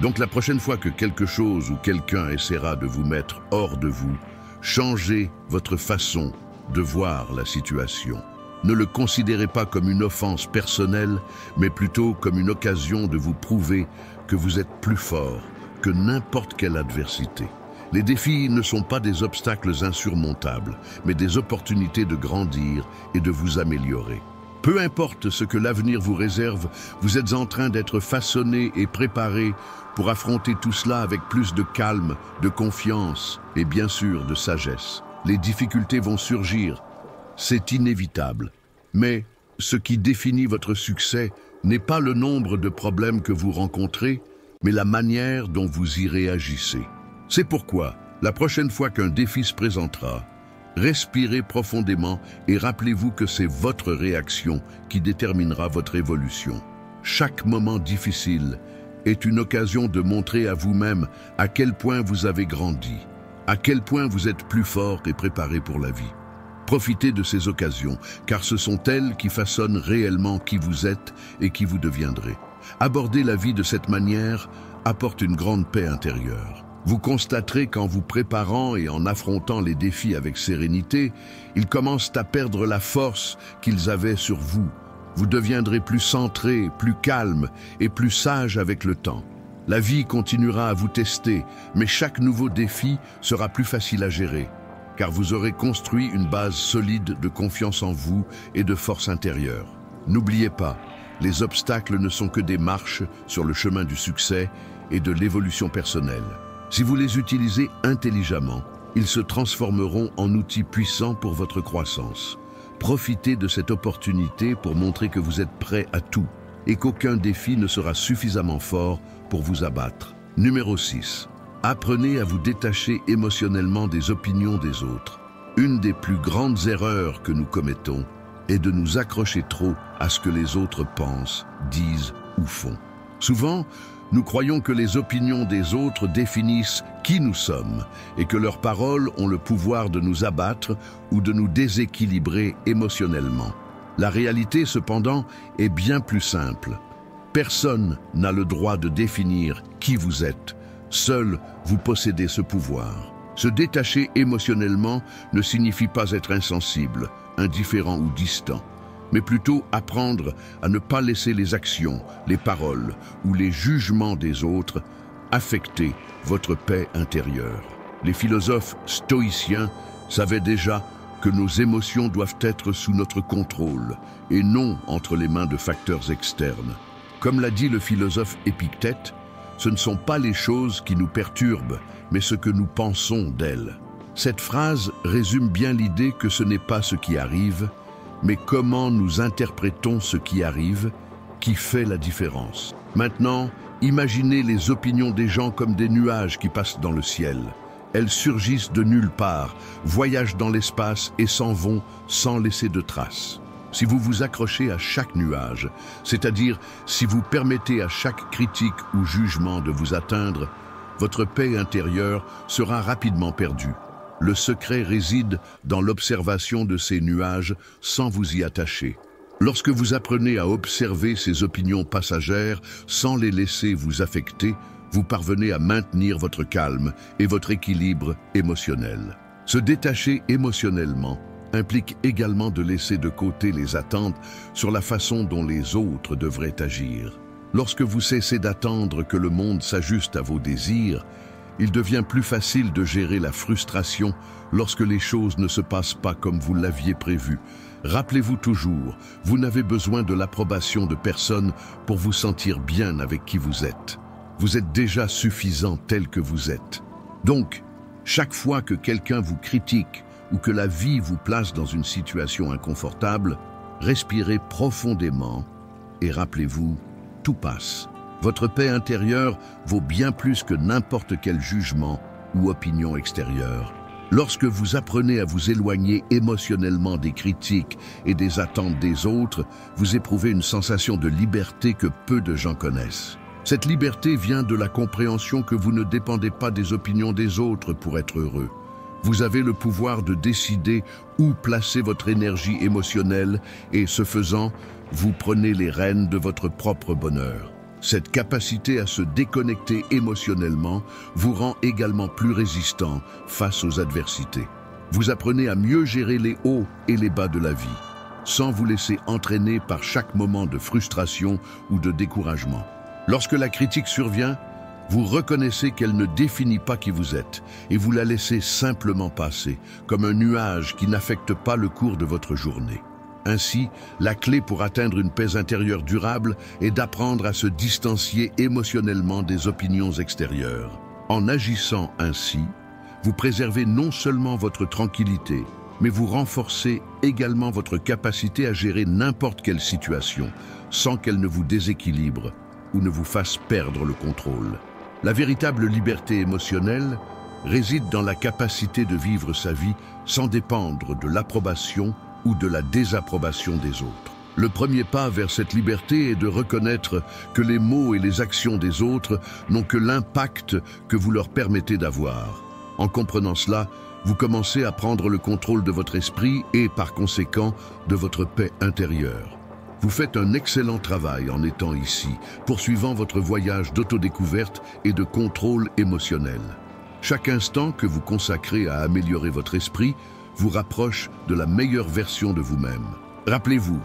Donc la prochaine fois que quelque chose ou quelqu'un essaiera de vous mettre hors de vous, changez votre façon de voir la situation. Ne le considérez pas comme une offense personnelle, mais plutôt comme une occasion de vous prouver que vous êtes plus fort que n'importe quelle adversité. Les défis ne sont pas des obstacles insurmontables, mais des opportunités de grandir et de vous améliorer. Peu importe ce que l'avenir vous réserve, vous êtes en train d'être façonné et préparé pour affronter tout cela avec plus de calme, de confiance et bien sûr de sagesse. Les difficultés vont surgir, c'est inévitable. Mais ce qui définit votre succès n'est pas le nombre de problèmes que vous rencontrez, mais la manière dont vous y réagissez. C'est pourquoi, la prochaine fois qu'un défi se présentera, respirez profondément et rappelez-vous que c'est votre réaction qui déterminera votre évolution. Chaque moment difficile est une occasion de montrer à vous-même à quel point vous avez grandi, à quel point vous êtes plus fort et préparé pour la vie. Profitez de ces occasions, car ce sont elles qui façonnent réellement qui vous êtes et qui vous deviendrez. Aborder la vie de cette manière apporte une grande paix intérieure. Vous constaterez qu'en vous préparant et en affrontant les défis avec sérénité, ils commencent à perdre la force qu'ils avaient sur vous. Vous deviendrez plus centré, plus calme et plus sage avec le temps. La vie continuera à vous tester, mais chaque nouveau défi sera plus facile à gérer, car vous aurez construit une base solide de confiance en vous et de force intérieure. N'oubliez pas, les obstacles ne sont que des marches sur le chemin du succès et de l'évolution personnelle. Si vous les utilisez intelligemment, ils se transformeront en outils puissants pour votre croissance. Profitez de cette opportunité pour montrer que vous êtes prêt à tout et qu'aucun défi ne sera suffisamment fort pour vous abattre. Numéro 6. Apprenez à vous détacher émotionnellement des opinions des autres. Une des plus grandes erreurs que nous commettons est de nous accrocher trop à ce que les autres pensent, disent ou font. Souvent, nous croyons que les opinions des autres définissent qui nous sommes et que leurs paroles ont le pouvoir de nous abattre ou de nous déséquilibrer émotionnellement. La réalité, cependant, est bien plus simple. Personne n'a le droit de définir qui vous êtes. Seul vous possédez ce pouvoir. Se détacher émotionnellement ne signifie pas être insensible, indifférent ou distant, mais plutôt apprendre à ne pas laisser les actions, les paroles ou les jugements des autres affecter votre paix intérieure. Les philosophes stoïciens savaient déjà que nos émotions doivent être sous notre contrôle et non entre les mains de facteurs externes. Comme l'a dit le philosophe Épictète, ce ne sont pas les choses qui nous perturbent, mais ce que nous pensons d'elles. Cette phrase résume bien l'idée que ce n'est pas ce qui arrive, mais comment nous interprétons ce qui arrive qui fait la différence. Maintenant, imaginez les opinions des gens comme des nuages qui passent dans le ciel. Elles surgissent de nulle part, voyagent dans l'espace et s'en vont sans laisser de traces. Si vous vous accrochez à chaque nuage, c'est-à-dire si vous permettez à chaque critique ou jugement de vous atteindre, votre paix intérieure sera rapidement perdue. Le secret réside dans l'observation de ces nuages sans vous y attacher. Lorsque vous apprenez à observer ces opinions passagères sans les laisser vous affecter, vous parvenez à maintenir votre calme et votre équilibre émotionnel. Se détacher émotionnellement implique également de laisser de côté les attentes sur la façon dont les autres devraient agir. Lorsque vous cessez d'attendre que le monde s'ajuste à vos désirs, il devient plus facile de gérer la frustration lorsque les choses ne se passent pas comme vous l'aviez prévu. Rappelez-vous toujours, vous n'avez besoin de l'approbation de personne pour vous sentir bien avec qui vous êtes. Vous êtes déjà suffisant tel que vous êtes. Donc, chaque fois que quelqu'un vous critique ou que la vie vous place dans une situation inconfortable, respirez profondément et rappelez-vous, tout passe. Votre paix intérieure vaut bien plus que n'importe quel jugement ou opinion extérieure. Lorsque vous apprenez à vous éloigner émotionnellement des critiques et des attentes des autres, vous éprouvez une sensation de liberté que peu de gens connaissent. Cette liberté vient de la compréhension que vous ne dépendez pas des opinions des autres pour être heureux. Vous avez le pouvoir de décider où placer votre énergie émotionnelle et, ce faisant, vous prenez les rênes de votre propre bonheur. Cette capacité à se déconnecter émotionnellement vous rend également plus résistant face aux adversités. Vous apprenez à mieux gérer les hauts et les bas de la vie, sans vous laisser entraîner par chaque moment de frustration ou de découragement. Lorsque la critique survient, vous reconnaissez qu'elle ne définit pas qui vous êtes et vous la laissez simplement passer, comme un nuage qui n'affecte pas le cours de votre journée. Ainsi, la clé pour atteindre une paix intérieure durable est d'apprendre à se distancier émotionnellement des opinions extérieures. En agissant ainsi, vous préservez non seulement votre tranquillité, mais vous renforcez également votre capacité à gérer n'importe quelle situation, sans qu'elle ne vous déséquilibre ou ne vous fasse perdre le contrôle. La véritable liberté émotionnelle réside dans la capacité de vivre sa vie sans dépendre de l'approbation ou de la désapprobation des autres. Le premier pas vers cette liberté est de reconnaître que les mots et les actions des autres n'ont que l'impact que vous leur permettez d'avoir. En comprenant cela, vous commencez à prendre le contrôle de votre esprit et, par conséquent, de votre paix intérieure. Vous faites un excellent travail en étant ici, poursuivant votre voyage d'autodécouverte et de contrôle émotionnel. Chaque instant que vous consacrez à améliorer votre esprit vous rapproche de la meilleure version de vous-même. Rappelez-vous,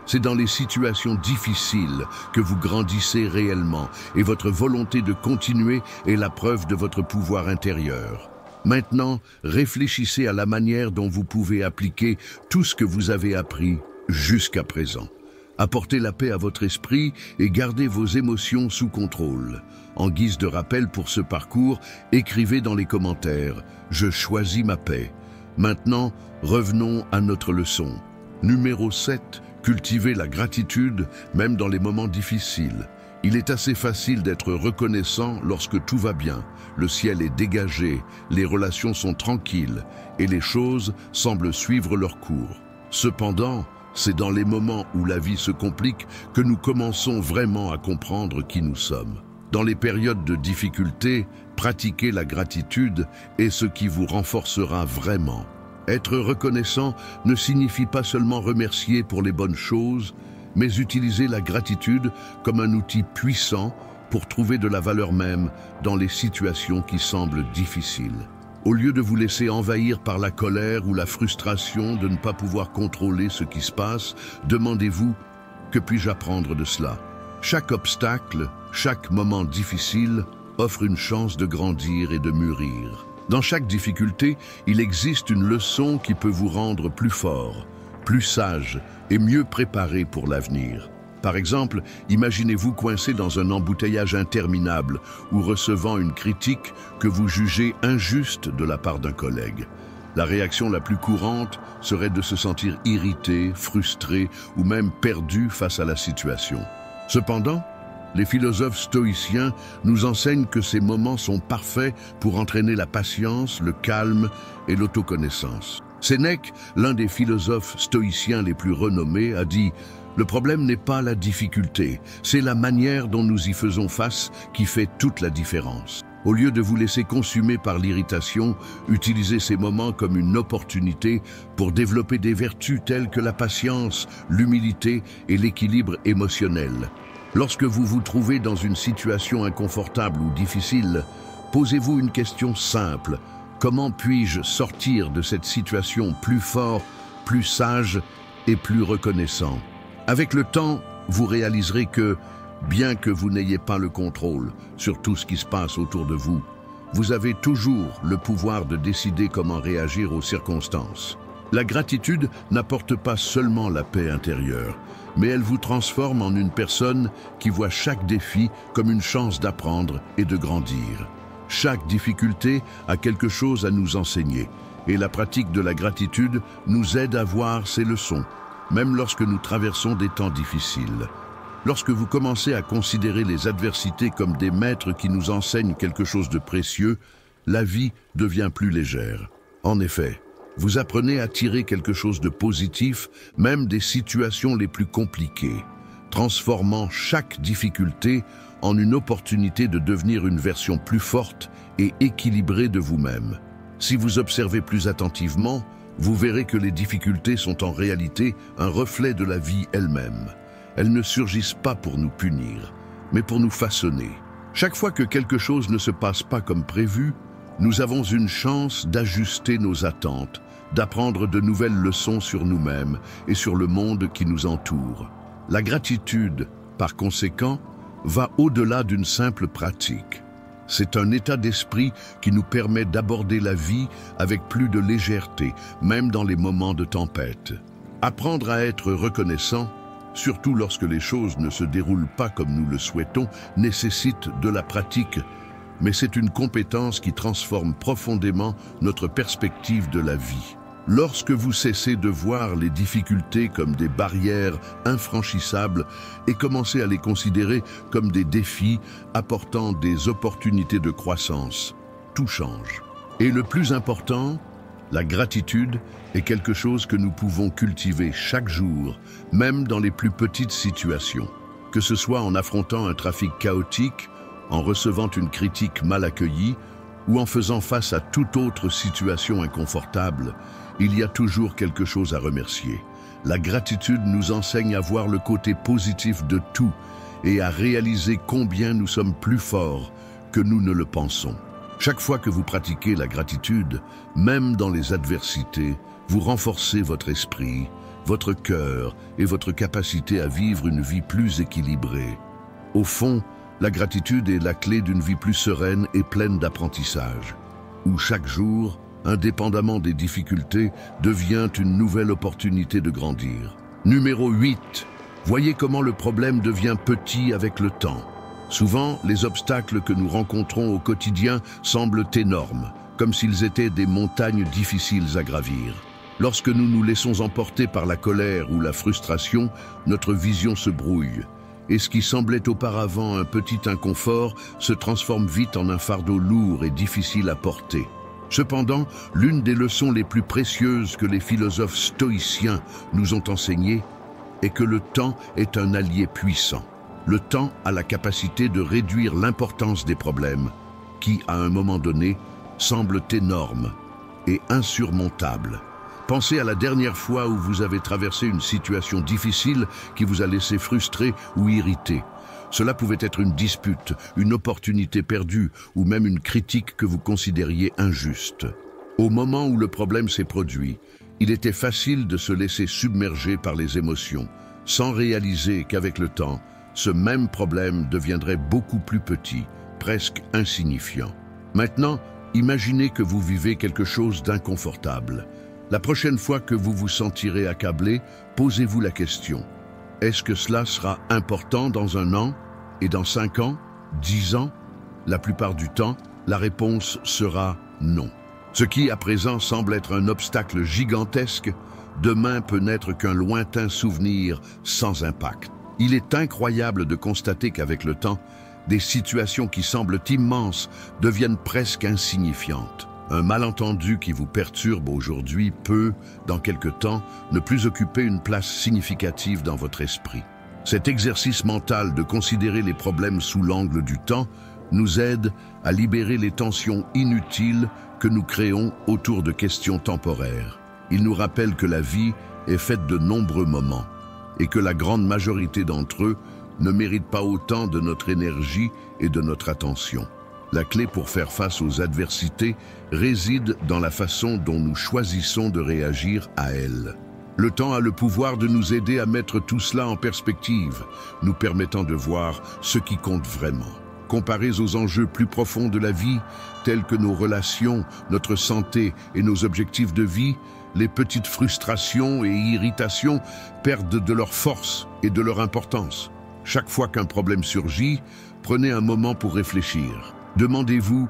c'est dans les situations difficiles que vous grandissez réellement et votre volonté de continuer est la preuve de votre pouvoir intérieur. Maintenant, réfléchissez à la manière dont vous pouvez appliquer tout ce que vous avez appris jusqu'à présent. Apportez la paix à votre esprit et gardez vos émotions sous contrôle. En guise de rappel pour ce parcours, écrivez dans les commentaires « Je choisis ma paix ». Maintenant, revenons à notre leçon. Numéro 7. Cultivez la gratitude, même dans les moments difficiles. Il est assez facile d'être reconnaissant lorsque tout va bien. Le ciel est dégagé, les relations sont tranquilles et les choses semblent suivre leur cours. Cependant, c'est dans les moments où la vie se complique que nous commençons vraiment à comprendre qui nous sommes. Dans les périodes de difficulté, pratiquer la gratitude est ce qui vous renforcera vraiment. Être reconnaissant ne signifie pas seulement remercier pour les bonnes choses, mais utiliser la gratitude comme un outil puissant pour trouver de la valeur même dans les situations qui semblent difficiles. Au lieu de vous laisser envahir par la colère ou la frustration de ne pas pouvoir contrôler ce qui se passe, demandez-vous « Que puis-je apprendre de cela ?» Chaque obstacle, chaque moment difficile offre une chance de grandir et de mûrir. Dans chaque difficulté, il existe une leçon qui peut vous rendre plus fort, plus sage et mieux préparé pour l'avenir. Par exemple, imaginez-vous coincé dans un embouteillage interminable ou recevant une critique que vous jugez injuste de la part d'un collègue. La réaction la plus courante serait de se sentir irrité, frustré ou même perdu face à la situation. Cependant, les philosophes stoïciens nous enseignent que ces moments sont parfaits pour entraîner la patience, le calme et l'autoconnaissance. Sénèque, l'un des philosophes stoïciens les plus renommés, a dit « Le problème n'est pas la difficulté, c'est la manière dont nous y faisons face qui fait toute la différence. » Au lieu de vous laisser consumer par l'irritation, utilisez ces moments comme une opportunité pour développer des vertus telles que la patience, l'humilité et l'équilibre émotionnel. Lorsque vous vous trouvez dans une situation inconfortable ou difficile, posez-vous une question simple. Comment puis-je sortir de cette situation plus fort, plus sage et plus reconnaissant? Avec le temps, vous réaliserez que Bien que vous n'ayez pas le contrôle sur tout ce qui se passe autour de vous, vous avez toujours le pouvoir de décider comment réagir aux circonstances. La gratitude n'apporte pas seulement la paix intérieure, mais elle vous transforme en une personne qui voit chaque défi comme une chance d'apprendre et de grandir. Chaque difficulté a quelque chose à nous enseigner, et la pratique de la gratitude nous aide à voir ces leçons, même lorsque nous traversons des temps difficiles. Lorsque vous commencez à considérer les adversités comme des maîtres qui nous enseignent quelque chose de précieux, la vie devient plus légère. En effet, vous apprenez à tirer quelque chose de positif, même des situations les plus compliquées, transformant chaque difficulté en une opportunité de devenir une version plus forte et équilibrée de vous-même. Si vous observez plus attentivement, vous verrez que les difficultés sont en réalité un reflet de la vie elle-même. Elles ne surgissent pas pour nous punir, mais pour nous façonner. Chaque fois que quelque chose ne se passe pas comme prévu, nous avons une chance d'ajuster nos attentes, d'apprendre de nouvelles leçons sur nous-mêmes et sur le monde qui nous entoure. La gratitude, par conséquent, va au-delà d'une simple pratique. C'est un état d'esprit qui nous permet d'aborder la vie avec plus de légèreté, même dans les moments de tempête. Apprendre à être reconnaissant, surtout lorsque les choses ne se déroulent pas comme nous le souhaitons, nécessite de la pratique, mais c'est une compétence qui transforme profondément notre perspective de la vie. Lorsque vous cessez de voir les difficultés comme des barrières infranchissables et commencez à les considérer comme des défis apportant des opportunités de croissance, tout change. Et le plus important, la gratitude est quelque chose que nous pouvons cultiver chaque jour, même dans les plus petites situations. Que ce soit en affrontant un trafic chaotique, en recevant une critique mal accueillie ou en faisant face à toute autre situation inconfortable, il y a toujours quelque chose à remercier. La gratitude nous enseigne à voir le côté positif de tout et à réaliser combien nous sommes plus forts que nous ne le pensons. Chaque fois que vous pratiquez la gratitude, même dans les adversités, vous renforcez votre esprit, votre cœur et votre capacité à vivre une vie plus équilibrée. Au fond, la gratitude est la clé d'une vie plus sereine et pleine d'apprentissage, où chaque jour, indépendamment des difficultés, devient une nouvelle opportunité de grandir. Numéro 8. Voyez comment le problème devient petit avec le temps. Souvent, les obstacles que nous rencontrons au quotidien semblent énormes, comme s'ils étaient des montagnes difficiles à gravir. Lorsque nous nous laissons emporter par la colère ou la frustration, notre vision se brouille, et ce qui semblait auparavant un petit inconfort se transforme vite en un fardeau lourd et difficile à porter. Cependant, l'une des leçons les plus précieuses que les philosophes stoïciens nous ont enseignées est que le temps est un allié puissant. Le temps a la capacité de réduire l'importance des problèmes, qui, à un moment donné, semblent énormes et insurmontables. Pensez à la dernière fois où vous avez traversé une situation difficile qui vous a laissé frustré ou irrité. Cela pouvait être une dispute, une opportunité perdue ou même une critique que vous considériez injuste. Au moment où le problème s'est produit, il était facile de se laisser submerger par les émotions, sans réaliser qu'avec le temps, ce même problème deviendrait beaucoup plus petit, presque insignifiant. Maintenant, imaginez que vous vivez quelque chose d'inconfortable. La prochaine fois que vous vous sentirez accablé, posez-vous la question. Est-ce que cela sera important dans 1 an et dans 5 ans, 10 ans? La plupart du temps, la réponse sera non. Ce qui, à présent, semble être un obstacle gigantesque, demain peut n'être qu'un lointain souvenir sans impact. Il est incroyable de constater qu'avec le temps, des situations qui semblent immenses deviennent presque insignifiantes. Un malentendu qui vous perturbe aujourd'hui peut, dans quelque temps, ne plus occuper une place significative dans votre esprit. Cet exercice mental de considérer les problèmes sous l'angle du temps nous aide à libérer les tensions inutiles que nous créons autour de questions temporaires. Il nous rappelle que la vie est faite de nombreux moments et que la grande majorité d'entre eux ne méritent pas autant de notre énergie et de notre attention. La clé pour faire face aux adversités réside dans la façon dont nous choisissons de réagir à elles. Le temps a le pouvoir de nous aider à mettre tout cela en perspective, nous permettant de voir ce qui compte vraiment. Comparés aux enjeux plus profonds de la vie, tels que nos relations, notre santé et nos objectifs de vie, les petites frustrations et irritations perdent de leur force et de leur importance. Chaque fois qu'un problème surgit, prenez un moment pour réfléchir. Demandez-vous,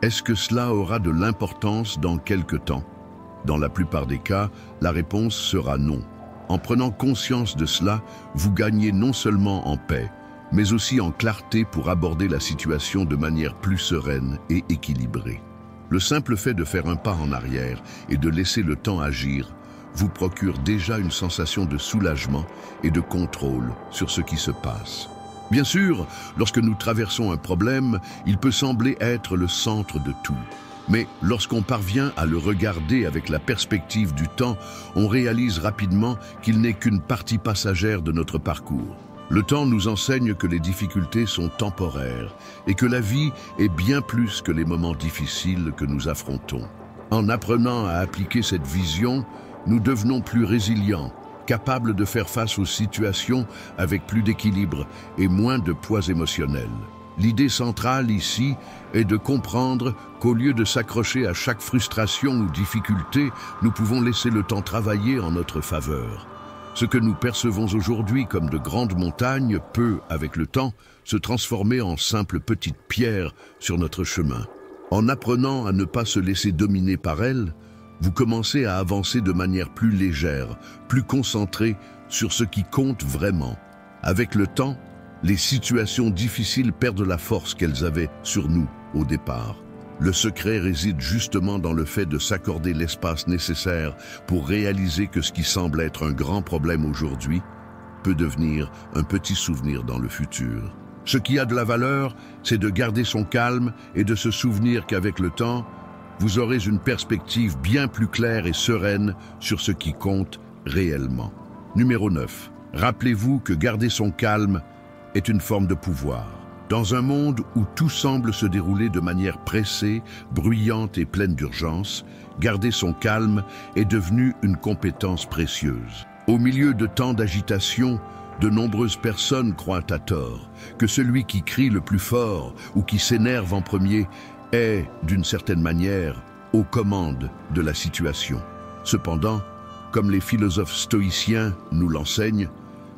est-ce que cela aura de l'importance dans quelque temps? Dans la plupart des cas, la réponse sera non. En prenant conscience de cela, vous gagnez non seulement en paix, mais aussi en clarté pour aborder la situation de manière plus sereine et équilibrée. Le simple fait de faire un pas en arrière et de laisser le temps agir vous procure déjà une sensation de soulagement et de contrôle sur ce qui se passe. Bien sûr, lorsque nous traversons un problème, il peut sembler être le centre de tout. Mais lorsqu'on parvient à le regarder avec la perspective du temps, on réalise rapidement qu'il n'est qu'une partie passagère de notre parcours. Le temps nous enseigne que les difficultés sont temporaires et que la vie est bien plus que les moments difficiles que nous affrontons. En apprenant à appliquer cette vision, nous devenons plus résilients, capables de faire face aux situations avec plus d'équilibre et moins de poids émotionnel. L'idée centrale ici est de comprendre qu'au lieu de s'accrocher à chaque frustration ou difficulté, nous pouvons laisser le temps travailler en notre faveur. Ce que nous percevons aujourd'hui comme de grandes montagnes peut, avec le temps, se transformer en simples petites pierres sur notre chemin. En apprenant à ne pas se laisser dominer par elles, vous commencez à avancer de manière plus légère, plus concentrée sur ce qui compte vraiment. Avec le temps, les situations difficiles perdent la force qu'elles avaient sur nous au départ. Le secret réside justement dans le fait de s'accorder l'espace nécessaire pour réaliser que ce qui semble être un grand problème aujourd'hui peut devenir un petit souvenir dans le futur. Ce qui a de la valeur, c'est de garder son calme et de se souvenir qu'avec le temps, vous aurez une perspective bien plus claire et sereine sur ce qui compte réellement. Numéro 9. Rappelez-vous que garder son calme est une forme de pouvoir. Dans un monde où tout semble se dérouler de manière pressée, bruyante et pleine d'urgence, garder son calme est devenu une compétence précieuse. Au milieu de tant d'agitation, de nombreuses personnes croient à tort que celui qui crie le plus fort ou qui s'énerve en premier est, d'une certaine manière, aux commandes de la situation. Cependant, comme les philosophes stoïciens nous l'enseignent,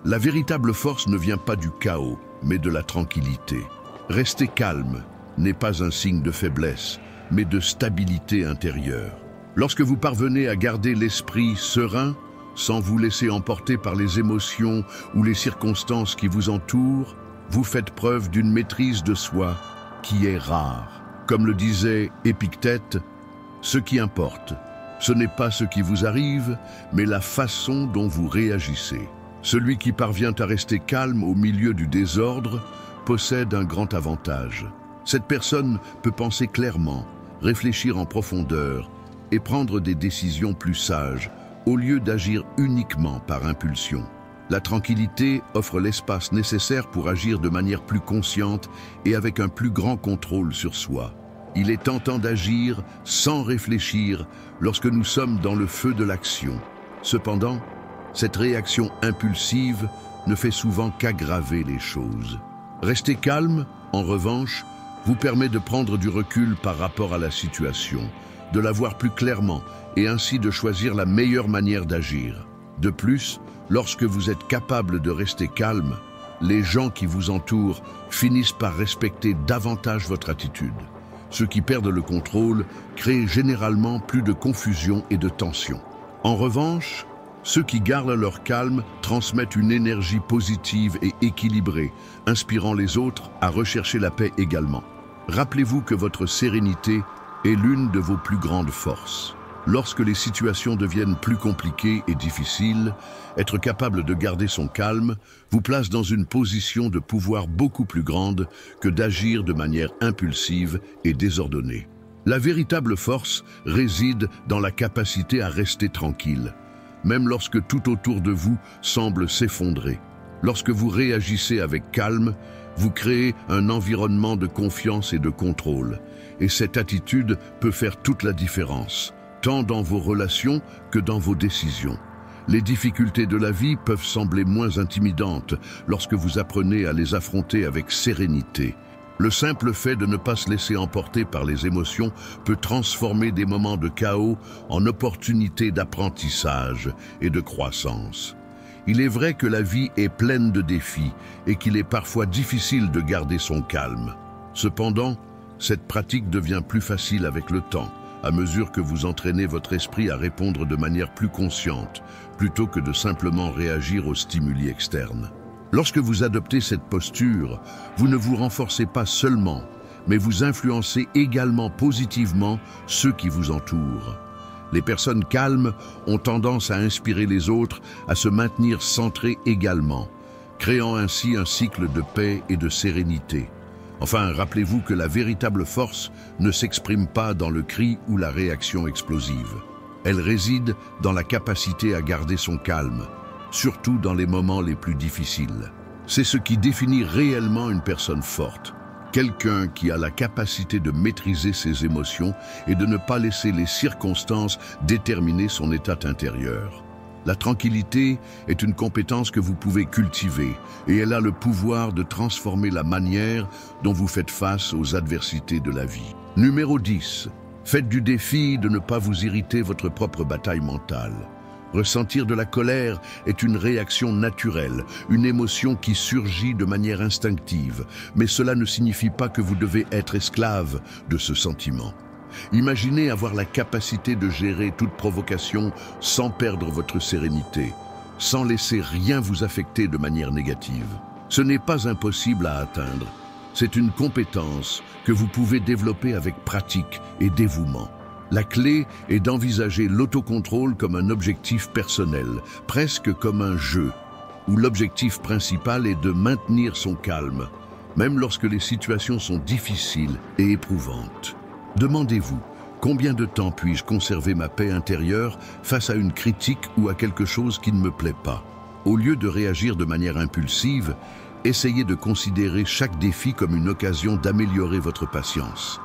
la véritable force ne vient pas du chaos, mais de la tranquillité. Rester calme n'est pas un signe de faiblesse, mais de stabilité intérieure. Lorsque vous parvenez à garder l'esprit serein, sans vous laisser emporter par les émotions ou les circonstances qui vous entourent, vous faites preuve d'une maîtrise de soi qui est rare. Comme le disait Épictète, ce qui importe, ce n'est pas ce qui vous arrive, mais la façon dont vous réagissez. Celui qui parvient à rester calme au milieu du désordre possède un grand avantage. Cette personne peut penser clairement, réfléchir en profondeur et prendre des décisions plus sages au lieu d'agir uniquement par impulsion. La tranquillité offre l'espace nécessaire pour agir de manière plus consciente et avec un plus grand contrôle sur soi. Il est tentant d'agir sans réfléchir lorsque nous sommes dans le feu de l'action. Cependant, cette réaction impulsive ne fait souvent qu'aggraver les choses. Rester calme, en revanche, vous permet de prendre du recul par rapport à la situation, de la voir plus clairement et ainsi de choisir la meilleure manière d'agir. De plus, lorsque vous êtes capable de rester calme, les gens qui vous entourent finissent par respecter davantage votre attitude. Ceux qui perdent le contrôle créent généralement plus de confusion et de tension. En revanche, ceux qui gardent leur calme transmettent une énergie positive et équilibrée, inspirant les autres à rechercher la paix également. Rappelez-vous que votre sérénité est l'une de vos plus grandes forces. Lorsque les situations deviennent plus compliquées et difficiles, être capable de garder son calme vous place dans une position de pouvoir beaucoup plus grande que d'agir de manière impulsive et désordonnée. La véritable force réside dans la capacité à rester tranquille, même lorsque tout autour de vous semble s'effondrer. Lorsque vous réagissez avec calme, vous créez un environnement de confiance et de contrôle, et cette attitude peut faire toute la différence, tant dans vos relations que dans vos décisions. Les difficultés de la vie peuvent sembler moins intimidantes lorsque vous apprenez à les affronter avec sérénité. Le simple fait de ne pas se laisser emporter par les émotions peut transformer des moments de chaos en opportunités d'apprentissage et de croissance. Il est vrai que la vie est pleine de défis et qu'il est parfois difficile de garder son calme. Cependant, cette pratique devient plus facile avec le temps, à mesure que vous entraînez votre esprit à répondre de manière plus consciente, plutôt que de simplement réagir aux stimuli externes. Lorsque vous adoptez cette posture, vous ne vous renforcez pas seulement, mais vous influencez également positivement ceux qui vous entourent. Les personnes calmes ont tendance à inspirer les autres à se maintenir centrés également, créant ainsi un cycle de paix et de sérénité. Enfin, rappelez-vous que la véritable force ne s'exprime pas dans le cri ou la réaction explosive. Elle réside dans la capacité à garder son calme, surtout dans les moments les plus difficiles. C'est ce qui définit réellement une personne forte. Quelqu'un qui a la capacité de maîtriser ses émotions et de ne pas laisser les circonstances déterminer son état intérieur. La tranquillité est une compétence que vous pouvez cultiver et elle a le pouvoir de transformer la manière dont vous faites face aux adversités de la vie. Numéro 10. Faites du défi de ne pas vous irriter votre propre bataille mentale. Ressentir de la colère est une réaction naturelle, une émotion qui surgit de manière instinctive, mais cela ne signifie pas que vous devez être esclave de ce sentiment. Imaginez avoir la capacité de gérer toute provocation sans perdre votre sérénité, sans laisser rien vous affecter de manière négative. Ce n'est pas impossible à atteindre, c'est une compétence que vous pouvez développer avec pratique et dévouement. La clé est d'envisager l'autocontrôle comme un objectif personnel, presque comme un jeu, où l'objectif principal est de maintenir son calme, même lorsque les situations sont difficiles et éprouvantes. Demandez-vous, combien de temps puis-je conserver ma paix intérieure face à une critique ou à quelque chose qui ne me plaît pas? Au lieu de réagir de manière impulsive, essayez de considérer chaque défi comme une occasion d'améliorer votre patience.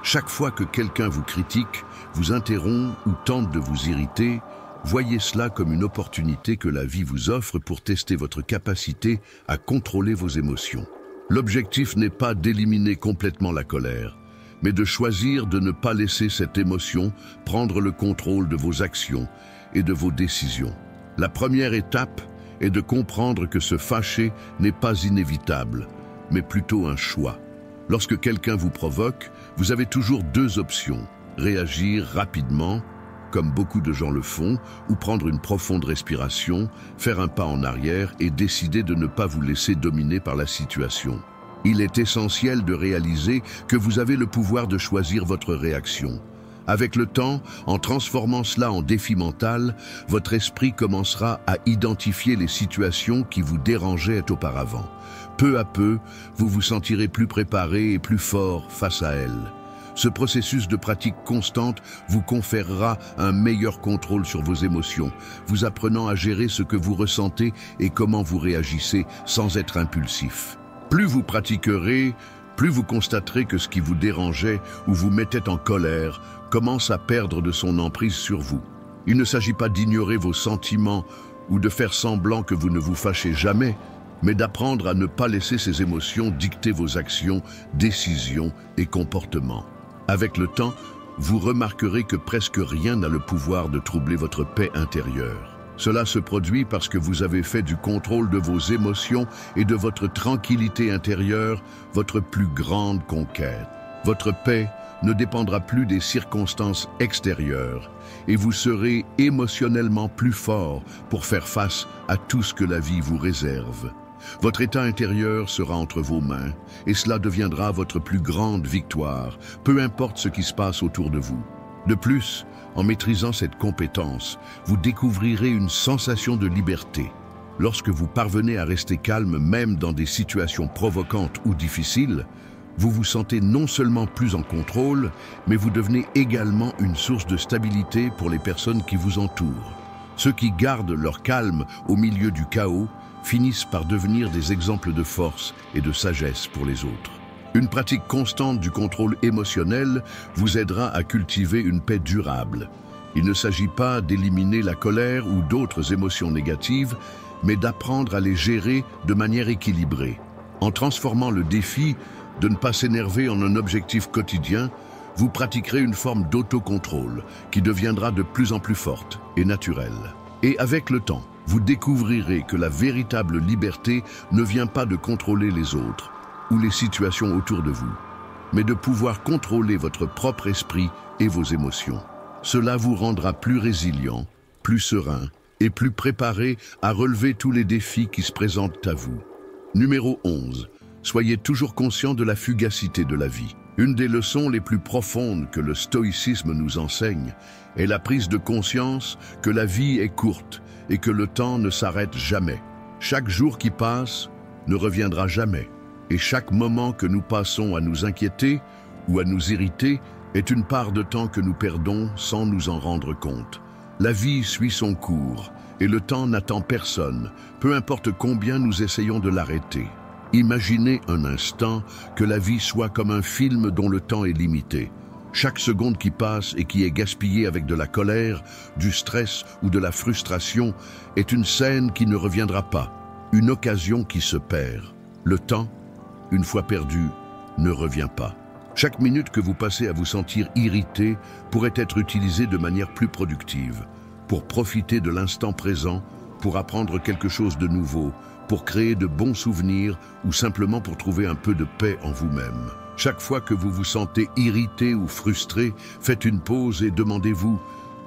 Chaque fois que quelqu'un vous critique, vous interrompt ou tente de vous irriter, voyez cela comme une opportunité que la vie vous offre pour tester votre capacité à contrôler vos émotions. L'objectif n'est pas d'éliminer complètement la colère, mais de choisir de ne pas laisser cette émotion prendre le contrôle de vos actions et de vos décisions. La première étape est de comprendre que se fâcher n'est pas inévitable, mais plutôt un choix. Lorsque quelqu'un vous provoque, vous avez toujours deux options: réagir rapidement, comme beaucoup de gens le font, ou prendre une profonde respiration, faire un pas en arrière et décider de ne pas vous laisser dominer par la situation. Il est essentiel de réaliser que vous avez le pouvoir de choisir votre réaction. Avec le temps, en transformant cela en défi mental, votre esprit commencera à identifier les situations qui vous dérangeaient auparavant. Peu à peu, vous vous sentirez plus préparé et plus fort face à elles. Ce processus de pratique constante vous conférera un meilleur contrôle sur vos émotions, vous apprenant à gérer ce que vous ressentez et comment vous réagissez sans être impulsif. Plus vous pratiquerez, plus vous constaterez que ce qui vous dérangeait ou vous mettait en colère commence à perdre de son emprise sur vous. Il ne s'agit pas d'ignorer vos sentiments ou de faire semblant que vous ne vous fâchez jamais, mais d'apprendre à ne pas laisser ces émotions dicter vos actions, décisions et comportements. Avec le temps, vous remarquerez que presque rien n'a le pouvoir de troubler votre paix intérieure. Cela se produit parce que vous avez fait du contrôle de vos émotions et de votre tranquillité intérieure votre plus grande conquête. Votre paix ne dépendra plus des circonstances extérieures et vous serez émotionnellement plus fort pour faire face à tout ce que la vie vous réserve. Votre état intérieur sera entre vos mains et cela deviendra votre plus grande victoire, peu importe ce qui se passe autour de vous. De plus, en maîtrisant cette compétence, vous découvrirez une sensation de liberté. Lorsque vous parvenez à rester calme même dans des situations provocantes ou difficiles, vous vous sentez non seulement plus en contrôle, mais vous devenez également une source de stabilité pour les personnes qui vous entourent. Ceux qui gardent leur calme au milieu du chaos finissent par devenir des exemples de force et de sagesse pour les autres. Une pratique constante du contrôle émotionnel vous aidera à cultiver une paix durable. Il ne s'agit pas d'éliminer la colère ou d'autres émotions négatives, mais d'apprendre à les gérer de manière équilibrée. En transformant le défi de ne pas s'énerver en un objectif quotidien, vous pratiquerez une forme d'autocontrôle qui deviendra de plus en plus forte et naturelle. Et avec le temps, vous découvrirez que la véritable liberté ne vient pas de contrôler les autres ou les situations autour de vous, mais de pouvoir contrôler votre propre esprit et vos émotions. Cela vous rendra plus résilient, plus serein et plus préparé à relever tous les défis qui se présentent à vous. Numéro 11. Soyez toujours conscient de la fugacité de la vie. Une des leçons les plus profondes que le stoïcisme nous enseigne est la prise de conscience que la vie est courte et que le temps ne s'arrête jamais. Chaque jour qui passe ne reviendra jamais, et chaque moment que nous passons à nous inquiéter ou à nous irriter est une part de temps que nous perdons sans nous en rendre compte. La vie suit son cours, et le temps n'attend personne, peu importe combien nous essayons de l'arrêter. Imaginez un instant que la vie soit comme un film dont le temps est limité. Chaque seconde qui passe et qui est gaspillée avec de la colère, du stress ou de la frustration est une scène qui ne reviendra pas, une occasion qui se perd. Le temps, une fois perdu, ne revient pas. Chaque minute que vous passez à vous sentir irrité pourrait être utilisée de manière plus productive, pour profiter de l'instant présent, pour apprendre quelque chose de nouveau, pour créer de bons souvenirs ou simplement pour trouver un peu de paix en vous-même. Chaque fois que vous vous sentez irrité ou frustré, faites une pause et demandez-vous,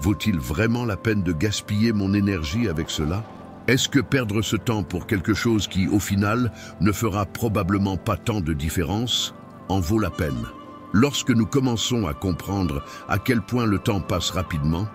vaut-il vraiment la peine de gaspiller mon énergie avec cela ? Est-ce que perdre ce temps pour quelque chose qui, au final, ne fera probablement pas tant de différence, en vaut la peine ? Lorsque nous commençons à comprendre à quel point le temps passe rapidement,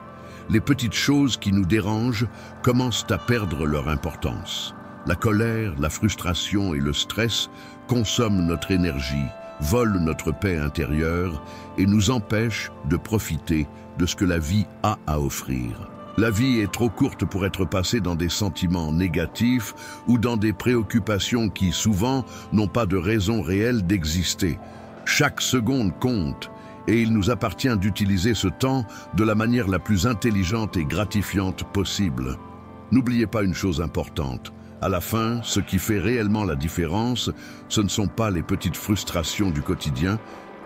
les petites choses qui nous dérangent commencent à perdre leur importance. La colère, la frustration et le stress consomment notre énergie, volent notre paix intérieure et nous empêchent de profiter de ce que la vie a à offrir. La vie est trop courte pour être passée dans des sentiments négatifs ou dans des préoccupations qui, souvent, n'ont pas de raison réelle d'exister. Chaque seconde compte et il nous appartient d'utiliser ce temps de la manière la plus intelligente et gratifiante possible. N'oubliez pas une chose importante. À la fin, ce qui fait réellement la différence, ce ne sont pas les petites frustrations du quotidien,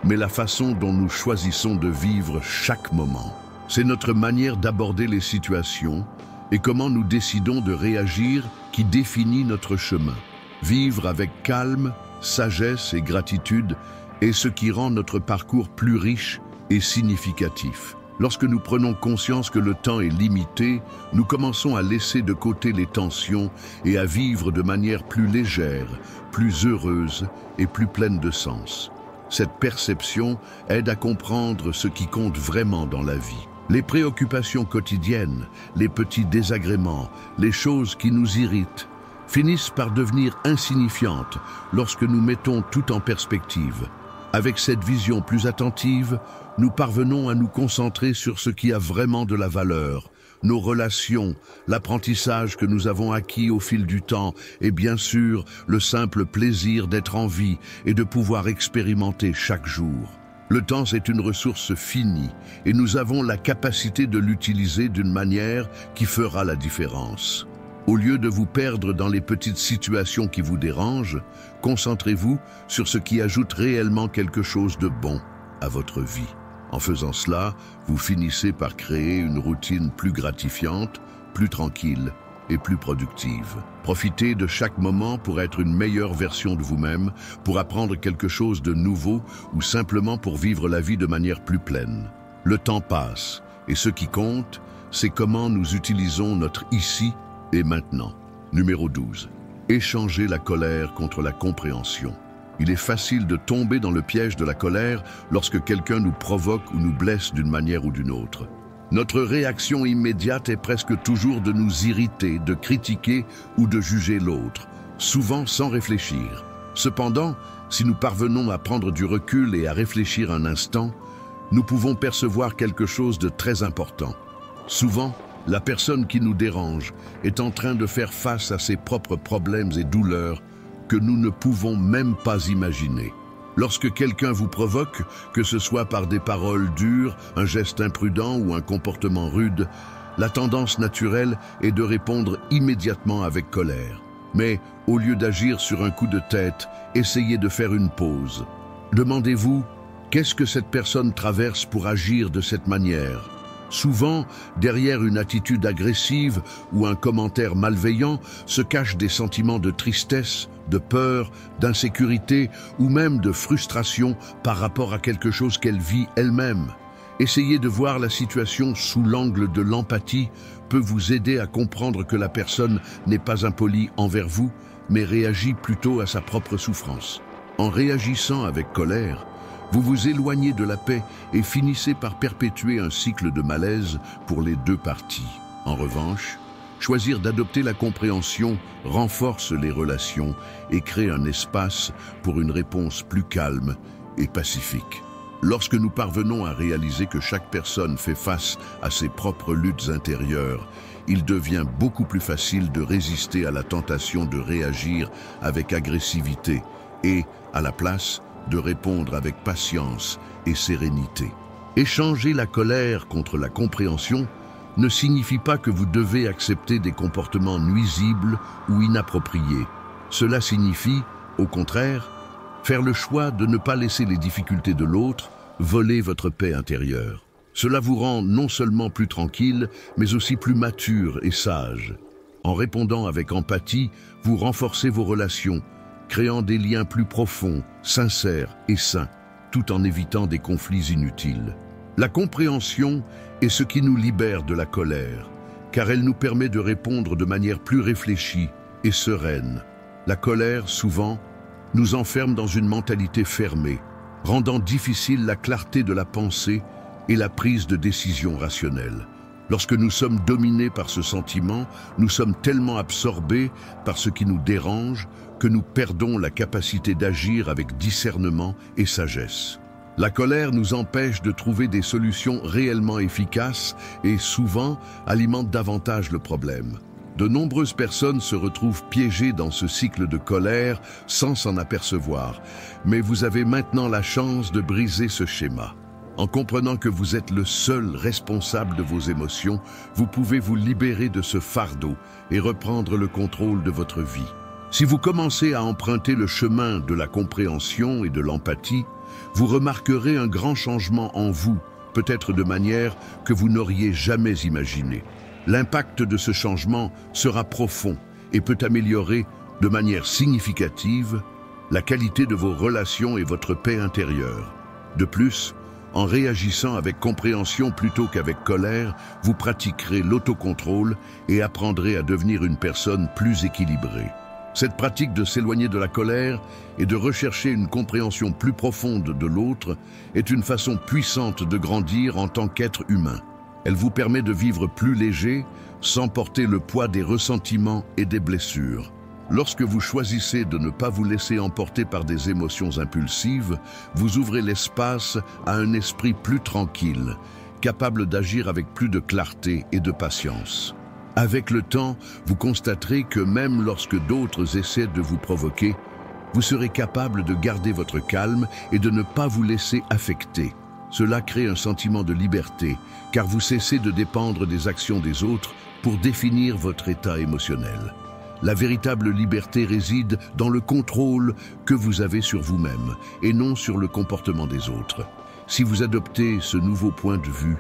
mais la façon dont nous choisissons de vivre chaque moment. C'est notre manière d'aborder les situations et comment nous décidons de réagir qui définit notre chemin. Vivre avec calme, sagesse et gratitude est ce qui rend notre parcours plus riche et significatif. Lorsque nous prenons conscience que le temps est limité, nous commençons à laisser de côté les tensions et à vivre de manière plus légère, plus heureuse et plus pleine de sens. Cette perception aide à comprendre ce qui compte vraiment dans la vie. Les préoccupations quotidiennes, les petits désagréments, les choses qui nous irritent, finissent par devenir insignifiantes lorsque nous mettons tout en perspective. Avec cette vision plus attentive, nous parvenons à nous concentrer sur ce qui a vraiment de la valeur, nos relations, l'apprentissage que nous avons acquis au fil du temps et bien sûr le simple plaisir d'être en vie et de pouvoir expérimenter chaque jour. Le temps est une ressource finie et nous avons la capacité de l'utiliser d'une manière qui fera la différence. Au lieu de vous perdre dans les petites situations qui vous dérangent, concentrez-vous sur ce qui ajoute réellement quelque chose de bon à votre vie. En faisant cela, vous finissez par créer une routine plus gratifiante, plus tranquille et plus productive. Profitez de chaque moment pour être une meilleure version de vous-même, pour apprendre quelque chose de nouveau ou simplement pour vivre la vie de manière plus pleine. Le temps passe et ce qui compte, c'est comment nous utilisons notre ici et maintenant. Numéro 12. Échanger la colère contre la compréhension. Il est facile de tomber dans le piège de la colère lorsque quelqu'un nous provoque ou nous blesse d'une manière ou d'une autre. Notre réaction immédiate est presque toujours de nous irriter, de critiquer ou de juger l'autre, souvent sans réfléchir. Cependant, si nous parvenons à prendre du recul et à réfléchir un instant, nous pouvons percevoir quelque chose de très important. Souvent, la personne qui nous dérange est en train de faire face à ses propres problèmes et douleurs que nous ne pouvons même pas imaginer. Lorsque quelqu'un vous provoque, que ce soit par des paroles dures, un geste imprudent ou un comportement rude, la tendance naturelle est de répondre immédiatement avec colère. Mais au lieu d'agir sur un coup de tête, essayez de faire une pause. Demandez-vous, qu'est-ce que cette personne traverse pour agir de cette manière ? Souvent, derrière une attitude agressive ou un commentaire malveillant se cachent des sentiments de tristesse, de peur, d'insécurité ou même de frustration par rapport à quelque chose qu'elle vit elle-même. Essayez de voir la situation sous l'angle de l'empathie peut vous aider à comprendre que la personne n'est pas impolie envers vous, mais réagit plutôt à sa propre souffrance. En réagissant avec colère, vous vous éloignez de la paix et finissez par perpétuer un cycle de malaise pour les deux parties. En revanche, choisir d'adopter la compréhension renforce les relations et crée un espace pour une réponse plus calme et pacifique. Lorsque nous parvenons à réaliser que chaque personne fait face à ses propres luttes intérieures, il devient beaucoup plus facile de résister à la tentation de réagir avec agressivité et, à la place, de répondre avec patience et sérénité. Échanger la colère contre la compréhension ne signifie pas que vous devez accepter des comportements nuisibles ou inappropriés. Cela signifie, au contraire, faire le choix de ne pas laisser les difficultés de l'autre voler votre paix intérieure. Cela vous rend non seulement plus tranquille, mais aussi plus mature et sage. En répondant avec empathie, vous renforcez vos relations, créant des liens plus profonds, sincères et sains, tout en évitant des conflits inutiles. La compréhension est ce qui nous libère de la colère, car elle nous permet de répondre de manière plus réfléchie et sereine. La colère, souvent, nous enferme dans une mentalité fermée, rendant difficile la clarté de la pensée et la prise de décision rationnelle. Lorsque nous sommes dominés par ce sentiment, nous sommes tellement absorbés par ce qui nous dérange que nous perdons la capacité d'agir avec discernement et sagesse. La colère nous empêche de trouver des solutions réellement efficaces et souvent alimente davantage le problème. De nombreuses personnes se retrouvent piégées dans ce cycle de colère sans s'en apercevoir, mais vous avez maintenant la chance de briser ce schéma. En comprenant que vous êtes le seul responsable de vos émotions, vous pouvez vous libérer de ce fardeau et reprendre le contrôle de votre vie. Si vous commencez à emprunter le chemin de la compréhension et de l'empathie, vous remarquerez un grand changement en vous, peut-être de manière que vous n'auriez jamais imaginée. L'impact de ce changement sera profond et peut améliorer de manière significative la qualité de vos relations et votre paix intérieure. De plus, en réagissant avec compréhension plutôt qu'avec colère, vous pratiquerez l'autocontrôle et apprendrez à devenir une personne plus équilibrée. Cette pratique de s'éloigner de la colère et de rechercher une compréhension plus profonde de l'autre est une façon puissante de grandir en tant qu'être humain. Elle vous permet de vivre plus léger, sans porter le poids des ressentiments et des blessures. Lorsque vous choisissez de ne pas vous laisser emporter par des émotions impulsives, vous ouvrez l'espace à un esprit plus tranquille, capable d'agir avec plus de clarté et de patience. Avec le temps, vous constaterez que même lorsque d'autres essaient de vous provoquer, vous serez capable de garder votre calme et de ne pas vous laisser affecter. Cela crée un sentiment de liberté, car vous cessez de dépendre des actions des autres pour définir votre état émotionnel. La véritable liberté réside dans le contrôle que vous avez sur vous-même et non sur le comportement des autres. Si vous adoptez ce nouveau point de vue,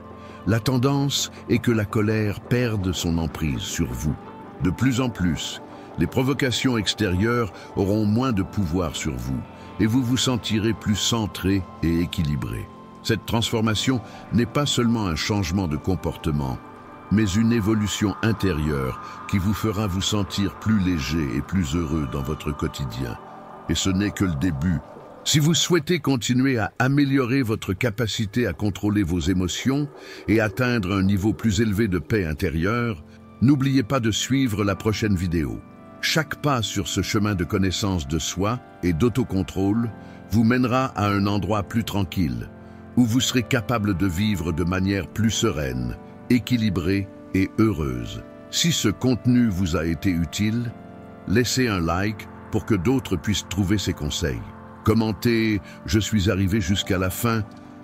la tendance est que la colère perde son emprise sur vous. De plus en plus, les provocations extérieures auront moins de pouvoir sur vous et vous vous sentirez plus centré et équilibré. Cette transformation n'est pas seulement un changement de comportement, mais une évolution intérieure qui vous fera vous sentir plus léger et plus heureux dans votre quotidien. Et ce n'est que le début. Si vous souhaitez continuer à améliorer votre capacité à contrôler vos émotions et atteindre un niveau plus élevé de paix intérieure, n'oubliez pas de suivre la prochaine vidéo. Chaque pas sur ce chemin de connaissance de soi et d'autocontrôle vous mènera à un endroit plus tranquille, où vous serez capable de vivre de manière plus sereine, équilibrée et heureuse. Si ce contenu vous a été utile, laissez un like pour que d'autres puissent trouver ces conseils. Commentez « Je suis arrivé jusqu'à la fin ».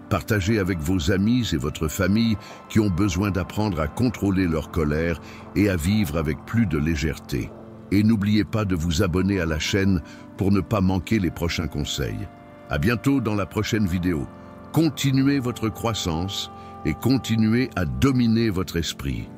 Partagez avec vos amis et votre famille qui ont besoin d'apprendre à contrôler leur colère et à vivre avec plus de légèreté. Et n'oubliez pas de vous abonner à la chaîne pour ne pas manquer les prochains conseils. À bientôt dans la prochaine vidéo. Continuez votre croissance et continuez à dominer votre esprit.